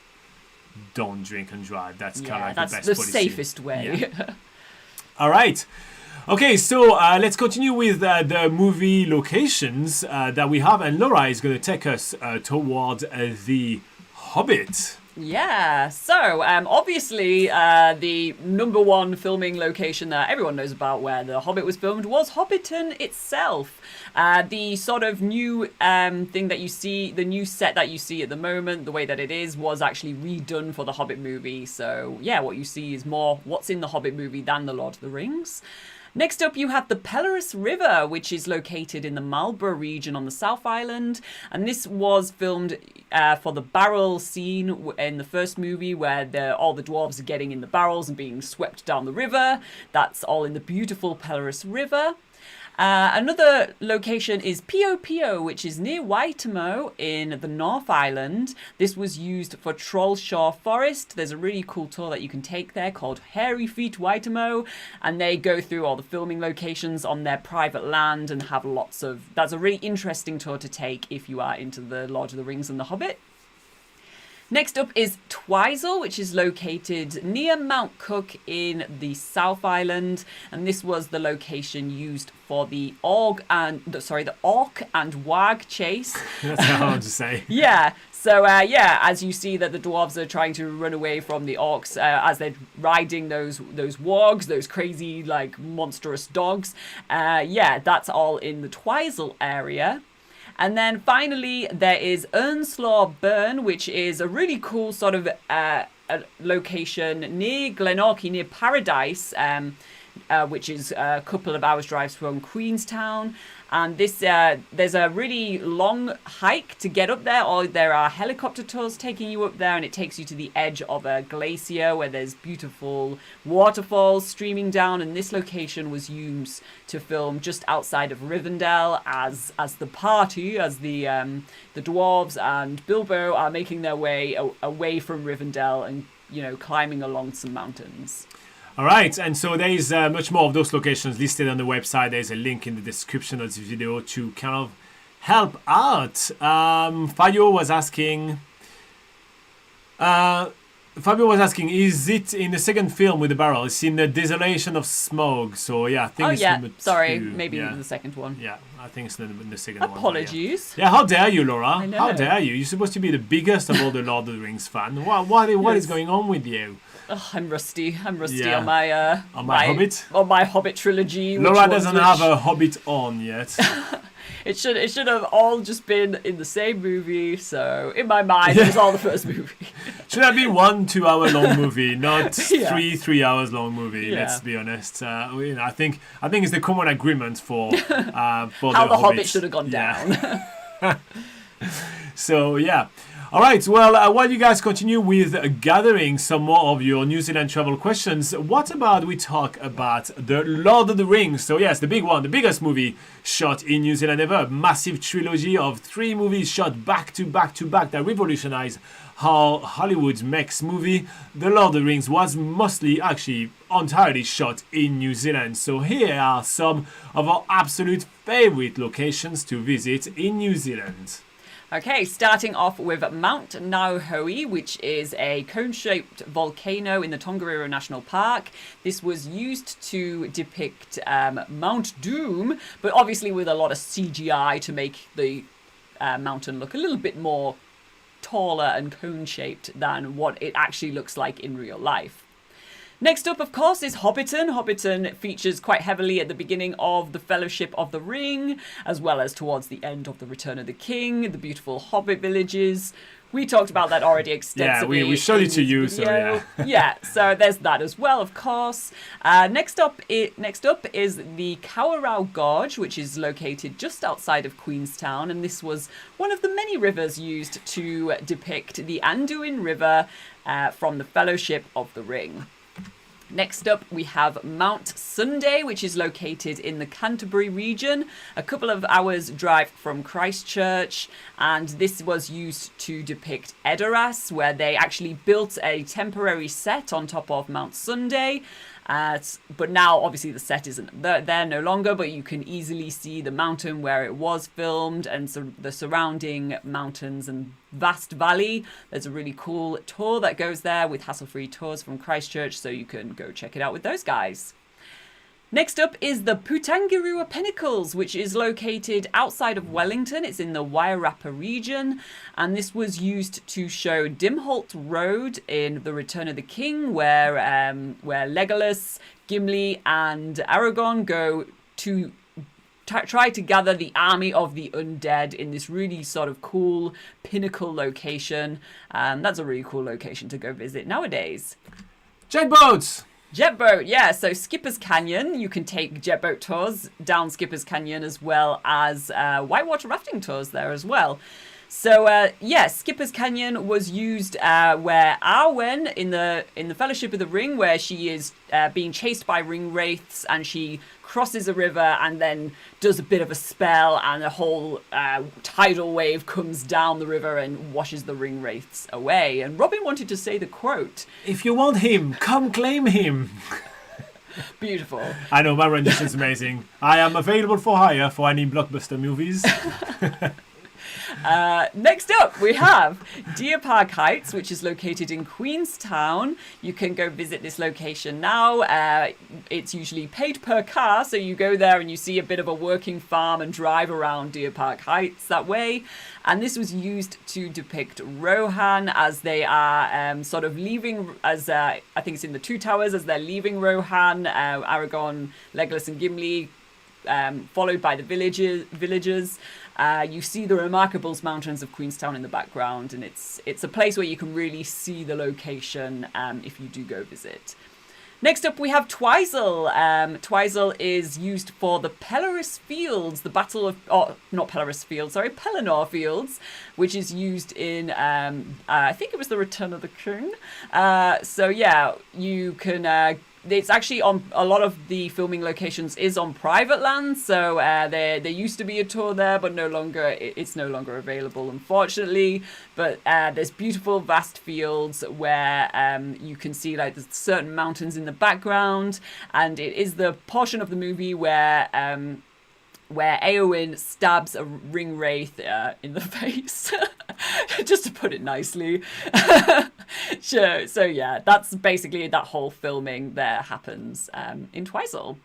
don't drink and drive. That's kind of like the best policy. Safest way. Yeah. All right. Okay, so let's continue with the movie locations that we have, and Laura is going to take us towards The Hobbit. Yeah, so obviously the number one filming location that everyone knows about where The Hobbit was filmed was Hobbiton itself. The sort of new thing that you see, the new set that you see at the moment, the way that it is, was actually redone for the Hobbit movie. So yeah, what you see is more what's in the Hobbit movie than the Lord of the Rings. Next up, you have the Pelorus River, which is located in the Marlborough region on the South Island. And this was filmed for the barrel scene in the first movie where all the dwarves are getting in the barrels and being swept down the river. That's all in the beautiful Pelorus River. Another location is Pio Pio, which is near Waitomo in the North Island. This was used for Trollshaw Forest. There's a really cool tour that you can take there called Hairy Feet Waitomo, and they go through all the filming locations on their private land and have that's a really interesting tour to take if you are into the Lord of the Rings and the Hobbit. Next up is Twizel, which is located near Mount Cook in the South Island, and this was the location used for the Orc and Wag chase. That's hard to say. Yeah. So as you see that the dwarves are trying to run away from the orcs as they're riding those wargs, those crazy like monstrous dogs. That's all in the Twizel area. And then finally, there is Earnslaw Burn, which is a really cool sort of a location near Glenorchy, near Paradise, which is a couple of hours drives from Queenstown. And this there's a really long hike to get up there, or there are helicopter tours taking you up there, and it takes you to the edge of a glacier where there's beautiful waterfalls streaming down. And this location was used to film just outside of Rivendell as the party, as the dwarves and Bilbo are making their way away from Rivendell and, you know, climbing along some mountains. All right, and so there is much more of those locations listed on the website. There's a link in the description of this video to kind of help out. Fabio was asking, is it in the second film with the barrel? It's in the Desolation of Smoke. So yeah, I think it's number sorry, two. maybe the second one. Yeah, I think it's in the second Apologies. one. Yeah, how dare you, Laura? I know. How dare you? You're supposed to be the biggest of all the Lord of the Rings fans. What is going on with you? Oh, I'm rusty Yeah. on my Hobbit. On my Hobbit trilogy. Laura doesn't have a Hobbit on yet. It should have all just been in the same movie. So in my mind, it was all the first movie. Should have been 1 2-hour long movie, not Yeah. 3 hours long movie. Yeah. Let's be honest. You know, I think it's the common agreement for How the Hobbit should have gone down. So yeah. All right, well, while you guys continue with gathering some more of your New Zealand travel questions, what about we talk about the Lord of the Rings? So yes, the big one, the biggest movie shot in New Zealand ever, a massive trilogy of 3 movies shot back to back to back that revolutionized how Hollywood makes movie. The Lord of the Rings was mostly, actually, entirely shot in New Zealand. So here are some of our absolute favorite locations to visit in New Zealand. Okay, starting off with Mount Nauhoi, which is a cone-shaped volcano in the Tongariro National Park. This was used to depict Mount Doom, but obviously with a lot of CGI to make the mountain look a little bit more taller and cone-shaped than what it actually looks like in real life. Next up, of course, is Hobbiton. Hobbiton features quite heavily at the beginning of the Fellowship of the Ring, as well as towards the end of the Return of the King, the beautiful Hobbit villages. We talked about that already extensively. Yeah, we showed it to you, so yeah. Yeah, so there's that as well, of course. Next up is the Kawarau Gorge, which is located just outside of Queenstown, and this was one of the many rivers used to depict the Anduin River from the Fellowship of the Ring. Next up, we have Mount Sunday, which is located in the Canterbury region, a couple of hours drive from Christchurch, and this was used to depict Edoras, where they actually built a temporary set on top of Mount Sunday. But now, obviously, the set isn't there no longer, but you can easily see the mountain where it was filmed and the surrounding mountains and vast valley. There's a really cool tour that goes there with hassle-free tours from Christchurch, so you can go check it out with those guys. Next up is the Putangirua Pinnacles, which is located outside of Wellington. It's in the Wairarapa region, and this was used to show Dimholt Road in The Return of the King, where Legolas, Gimli, and Aragorn go to try to gather the army of the undead in this really sort of cool pinnacle location. That's a really cool location to go visit nowadays. Jet boats! Jet boat, yeah. So Skipper's Canyon, you can take jet boat tours down Skipper's Canyon, as well as whitewater rafting tours there as well. So Skipper's Canyon was used where Arwen in the Fellowship of the Ring, where she is being chased by ring wraiths, and she crosses a river and then does a bit of a spell, and a whole tidal wave comes down the river and washes the ring wraiths away. And Robin wanted to say the quote, "If you want him, come claim him." Beautiful. I know, my rendition's amazing. I am available for hire for any blockbuster movies. Next up, we have Deer Park Heights, which is located in Queenstown. You can go visit this location now. It's usually paid per car, so you go there and you see a bit of a working farm and drive around Deer Park Heights that way. And this was used to depict Rohan as they are sort of leaving, as I think it's in the Two Towers, as they're leaving Rohan. Aragorn, Legolas and Gimli followed by the villagers. You see the remarkable mountains of Queenstown in the background, and it's a place where you can really see the location if you do go visit. Next up, we have Twizel. Twizel is used for the Pelennor Fields, the Battle of... Oh, not Pelennor Fields, sorry, Pelennor Fields, which is used in, I think it was The Return of the King. So, yeah, you can... it's actually on a lot of the filming locations is on private land, so there used to be a tour there, but it's no longer available, unfortunately. But there's beautiful vast fields where you can see like there's certain mountains in the background, and it is the portion of the movie where Eowyn stabs a ring wraith in the face, just to put it nicely. Sure. So yeah, that's basically that whole filming there happens in Twizel.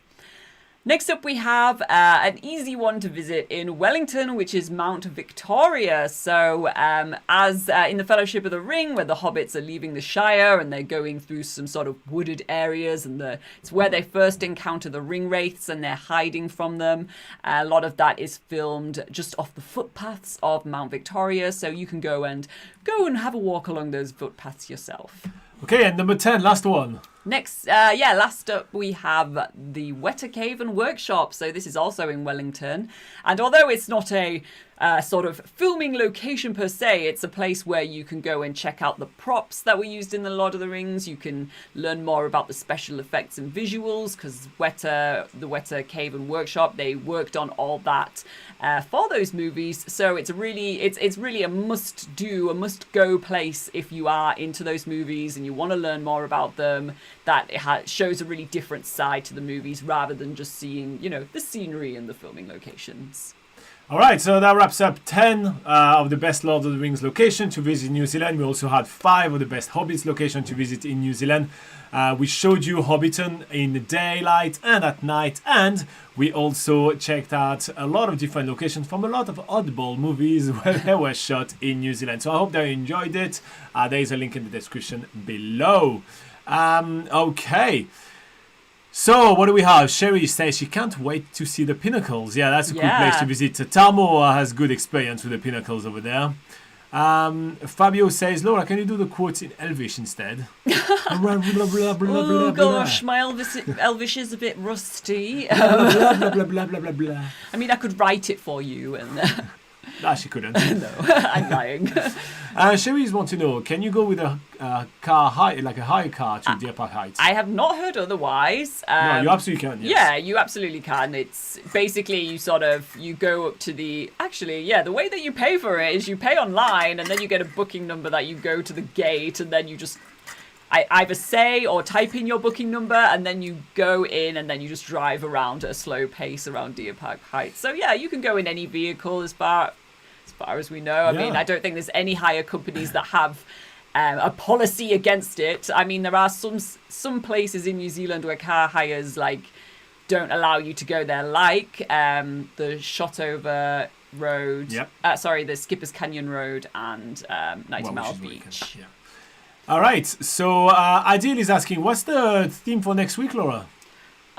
Next up, we have an easy one to visit in Wellington, which is Mount Victoria. So as in the Fellowship of the Ring, where the hobbits are leaving the Shire and they're going through some sort of wooded areas, and it's where they first encounter the ring wraiths and they're hiding from them. A lot of that is filmed just off the footpaths of Mount Victoria, so you can go and have a walk along those footpaths yourself. Okay, and number 10, last one. Next, last up we have the Weta Cave and Workshop. So this is also in Wellington. And although it's not a sort of filming location per se, it's a place where you can go and check out the props that were used in The Lord of the Rings. You can learn more about the special effects and visuals, because the Weta Cave and Workshop, they worked on all that for those movies. So it's really a must-do, a must-go place if you are into those movies and you want to learn more about them. That it shows a really different side to the movies rather than just seeing, the scenery and the filming locations. All right, so that wraps up 10 of the best Lord of the Rings location to visit in New Zealand. We also had 5 of the best Hobbits location to visit in New Zealand. We showed you Hobbiton in the daylight and at night, and we also checked out a lot of different locations from a lot of oddball movies where they were shot in New Zealand. So I hope that you enjoyed it. There is a link in the description below. Okay. So, what do we have? Sherry says she can't wait to see the pinnacles. Yeah, that's a cool place to visit. Tamo has good experience with the pinnacles over there. Fabio says, Laura, can you do the quotes in Elvish instead? Oh gosh, my Elvish is a bit rusty. Blah, blah, blah, blah, blah, blah. I mean, I could write it for you and... No, she couldn't. No, I'm lying. Sherry's want to know, can you go with a car high, like a high car to Deer Park Heights? I have not heard otherwise. No, you absolutely can. Yes. Yeah, you absolutely can. It's basically you go up to the way that you pay for it is you pay online and then you get a booking number that you go to the gate, and then you just either say or type in your booking number, and then you go in and then you just drive around at a slow pace around Deer Park Heights. So yeah, you can go in any vehicle as far as we know. I mean, I don't think there's any hire companies that have a policy against it. I mean, there are some places in New Zealand where car hires don't allow you to go there, like the Shotover Road. Yep. The Skipper's Canyon Road and 90 Mile Beach. Yeah. All right. So Adil is asking, what's the theme for next week, Laura?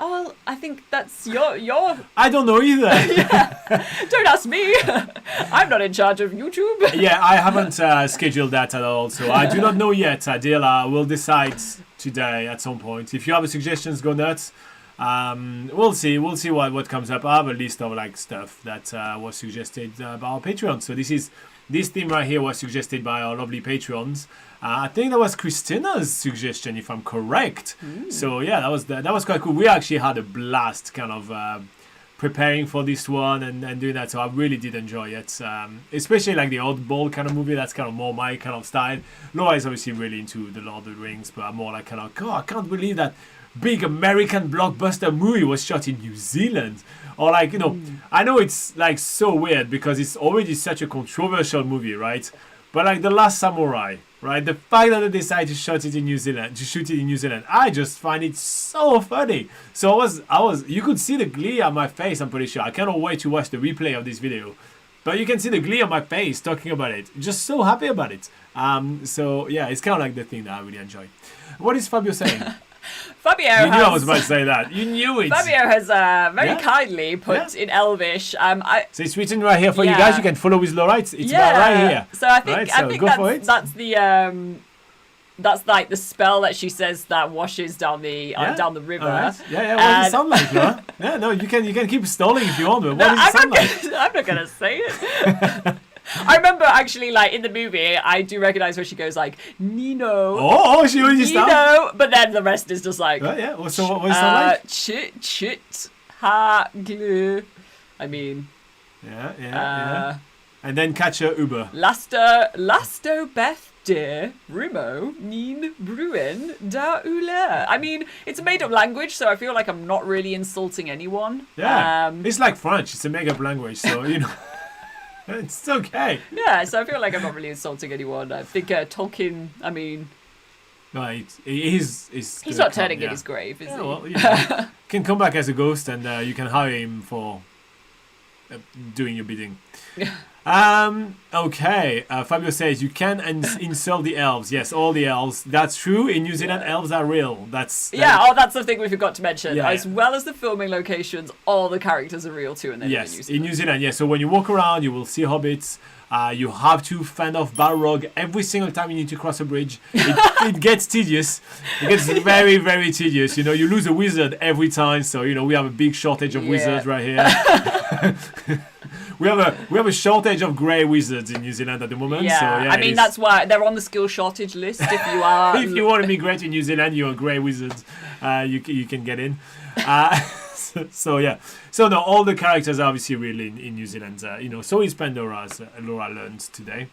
Oh, I think that's your... I don't know either. Yeah. Don't ask me. I'm not in charge of YouTube. Yeah, I haven't scheduled that at all, so I do not know yet, Adil. We'll decide today at some point. If you have suggestions, go nuts. We'll see what comes up. I have a list of stuff that was suggested by our Patreon. So this theme right here was suggested by our lovely patrons. I think that was Christina's suggestion, if I'm correct. So yeah, that was quite cool. We actually had a blast kind of preparing for this one and doing that. So I really did enjoy it, especially the oddball kind of movie. That's kind of more my kind of style. Laura is obviously really into the Lord of the Rings, but I'm more I can't believe that big American blockbuster movie was shot in New Zealand. Or I know it's so weird because it's already such a controversial movie, right? But The Last Samurai, right? The fact that they decided to shoot it in New Zealand, I just find it so funny. So I was you could see the glee on my face, I'm pretty sure. I cannot wait to watch the replay of this video. But you can see the glee on my face talking about it. Just so happy about it. So yeah, it's kind of the thing that I really enjoy. What is Fabio saying? Fabio You knew I was has, about to say that. You knew it. Fabio has very Yeah. kindly put Yeah. in Elvish. So it's written right here for you Yeah. guys. You can follow with Laura. It's about right here. So I think Right, I so think go for it. that's the that's like the spell that she says that washes down the down the river. All right. Yeah. What does it And- sound like, Laura? Yeah, no, you can keep stalling if you want, but what No, does it sound like? I'm not gonna say it. I remember actually, like in the movie, I do recognize where she goes like Nino, Oh, she already started. Nino, but then the rest is just like Yeah. So what does it sound like? chit ha glue. I mean, Yeah. And then catch a Uber. Lasto Beth de Rimo Nien Bruin da Ule. I mean, it's a made up language, so I feel like I'm not really insulting anyone. Yeah. It's like French. It's a made-up language, so you know. It's okay. Yeah, so I feel like I'm not really insulting anyone. I think Tolkien, I mean, No, he's he's not turning in his grave, is Yeah, he? well, you know, can come back as a ghost, and you can hire him for doing your bidding. Okay. Fabio says you can insult the elves. Yes, all the elves. That's true. In New Zealand, elves are real. That's That's the thing we forgot to mention. Yeah, As well as the filming locations, all the characters are real too, and they live in New yes, Zealand. in New Zealand. Yes. So when you walk around, you will see hobbits. You have to fend off Balrog every single time you need to cross a bridge. It gets tedious. It gets very, very tedious. You know, you lose a wizard every time. So you know we have a big shortage of wizards right here. We have a shortage of grey wizards in New Zealand at the moment. Yeah, so, I mean that's why they're on the skill shortage list. If you are, if you want to be great in New Zealand, you're a grey wizard. You can get in. So yeah. So no, all the characters are obviously real in New Zealand. You know, so is Pandora, as Laura learned today.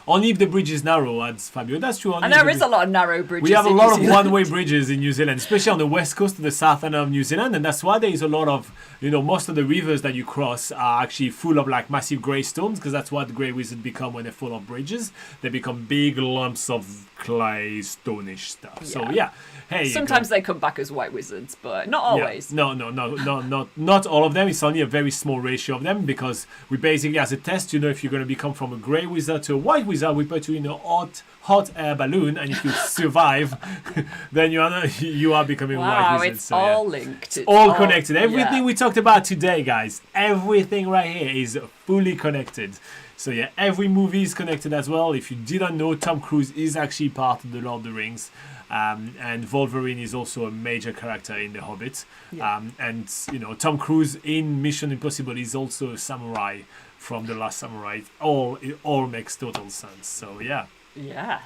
Only if the bridge is narrow, adds Fabio. That's true. and there is a lot of narrow bridges. We have a in lot New of Zealand. one-way bridges in New Zealand, especially on the west coast to the south end of New Zealand, and that's why there is a lot of, you know, most of the rivers that you cross are actually full of like massive grey stones, because that's what the grey wizards become when they're full of bridges. They become big lumps of clay, stonish stuff. So yeah, hey. Sometimes they come back as white wizards, but not always. Yeah. No, not all of them. It's only a very small ratio of them, because we basically, as a test, you know, if you're going to become from a grey wizard to a white wizard, we put you in a hot air balloon, and if you survive, then you are becoming a white Wow, wizard. it's So, all yeah. linked. It's All connected. Everything yeah. we talked about today, guys, everything right here is fully connected. So yeah, every movie is connected as well. If you didn't know, Tom Cruise is actually part of the Lord of the Rings. And Wolverine is also a major character in The Hobbit. Yeah. And, you know, Tom Cruise in Mission Impossible is also a samurai from The Last Samurai. It all makes total sense. So, yeah. Yeah.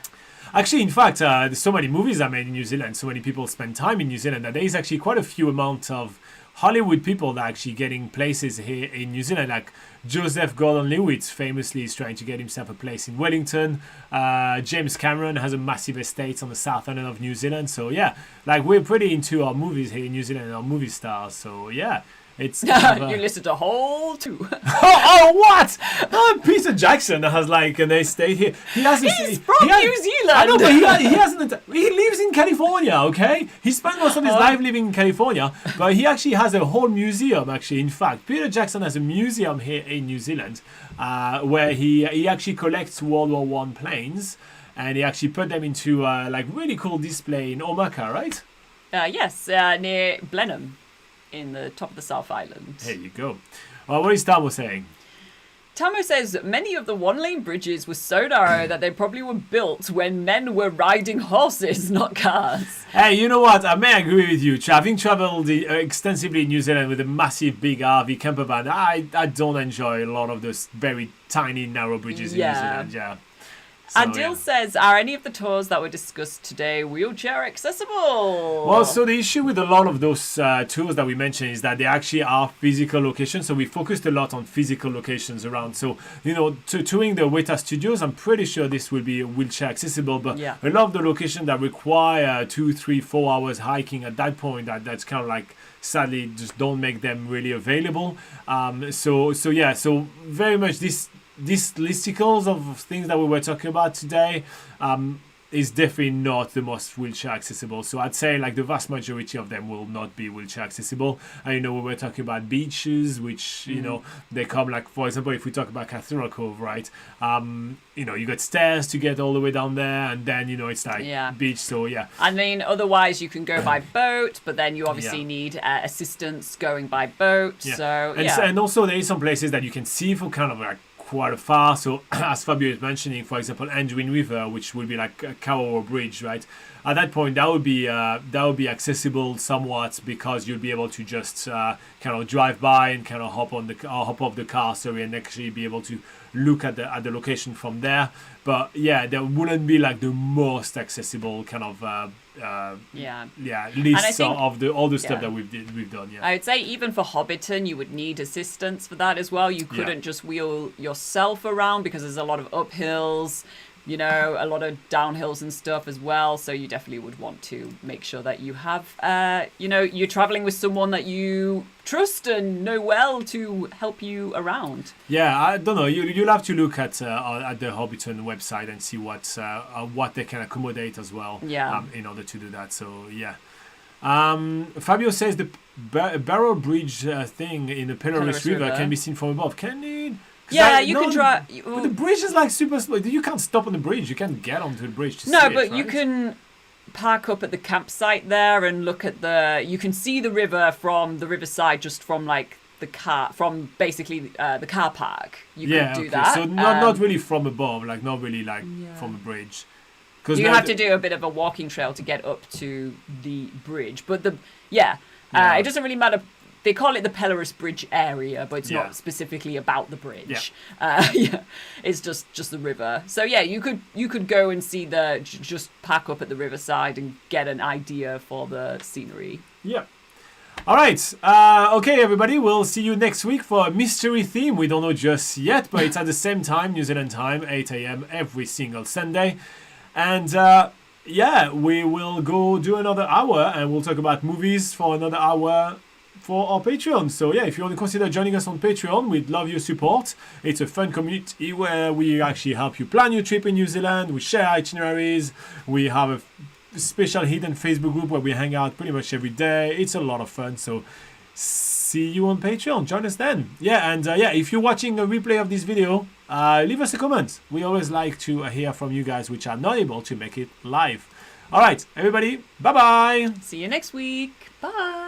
Actually, in fact, there's so many movies are made in New Zealand. So many people spend time in New Zealand that there is actually quite a few amount of Hollywood people that are actually getting places here in New Zealand. Like Joseph Gordon-Levitt famously is trying to get himself a place in Wellington. James Cameron has a massive estate on the south end of New Zealand. So yeah, like we're pretty into our movies here in New Zealand and our movie stars. So yeah. It's kind of, You listed a whole two. what? Peter Jackson has like an estate here. He's from New Zealand. I know, but he hasn't. He lives in California. Okay, he spent most of his life living in California, but he actually has a whole museum. Actually, in fact, Peter Jackson has a museum here in New Zealand, where he actually collects World War One planes, and he actually put them into like really cool display in Omaka, right? Yes, near Blenheim, in the top of the South Island. There you go. What is Tamo saying? Tamo says many of the one-lane bridges were so narrow that they probably were built when men were riding horses, not cars. Hey, you know what? I may agree with you. Having travelled extensively in New Zealand with a massive big RV camper van, I don't enjoy a lot of those very tiny, narrow bridges in New Zealand. Yeah. So, Adil says, are any of the tours that were discussed today wheelchair accessible? Well, so the issue with a lot of those tours that we mentioned is that they actually are physical locations. So we focused a lot on physical locations around. So, you know, touring the Weta Studios, I'm pretty sure this will be wheelchair accessible. But a lot of the locations that require 2, 3, 4 hours hiking at that point, that's kind of like, sadly, just don't make them really available. So very much these listicles of things that we were talking about today, is definitely not the most wheelchair accessible. So I'd say like the vast majority of them will not be wheelchair accessible. And we were talking about beaches, which they come like, for example, if we talk about Cathedral Cove, right? You got stairs to get all the way down there, and then it's like beach. So I mean, otherwise you can go by boat, but then you obviously need assistance going by boat. So and also there is some places that you can see for kind of like quite far. So as Fabio is mentioning, for example, Anduin River, which will be like a Kawawa Bridge, right? At that point, that would be accessible somewhat, because you'll be able to just kind of drive by and kind of hop off the car, and actually be able to look at the location from there. But that wouldn't be like the most accessible kind of list of all the stuff that we've done. I would say even for Hobbiton, you would need assistance for that as well. You couldn't just wheel yourself around, because there's a lot of uphills, a lot of downhills and stuff as well. So you definitely would want to make sure that you have, you're traveling with someone that you trust and know well to help you around. Yeah, I don't know. You'll have to look at the Hobbiton website and see what they can accommodate as well. In order to do that. So Fabio says the barrel bridge thing in the Pelorus River can be seen from above. Can it? You can try. But the bridge is like super slow. You can't stop on the bridge. You can't get onto the bridge to see but it, right? you can park up at the campsite there and look at you can see the river from the riverside, just from like the car, from basically the car park. You could do that. So not really from above, like not really like from the bridge. You have to do a bit of a walking trail to get up to the bridge. But it doesn't really matter. They call it the Pelorus Bridge area, but it's not specifically about the bridge. It's just the river. So you could go and see just park up at the riverside and get an idea for the scenery. Yeah. All right. Okay, everybody. We'll see you next week for a mystery theme. We don't know just yet, but it's at the same time, New Zealand time, 8 a.m. every single Sunday. And we will go do another hour, and we'll talk about movies for another hour for our Patreon. So if you want to consider joining us on Patreon, we'd love your support. It's a fun community where we actually help you plan your trip in New Zealand. We share itineraries. We have a special hidden Facebook group where we hang out pretty much every day. It's a lot of fun. So see you on Patreon. Join us then. If you're watching a replay of this video, leave us a comment. We always like to hear from you guys which are not able to make it live. All right, everybody. Bye-bye. See you next week. Bye.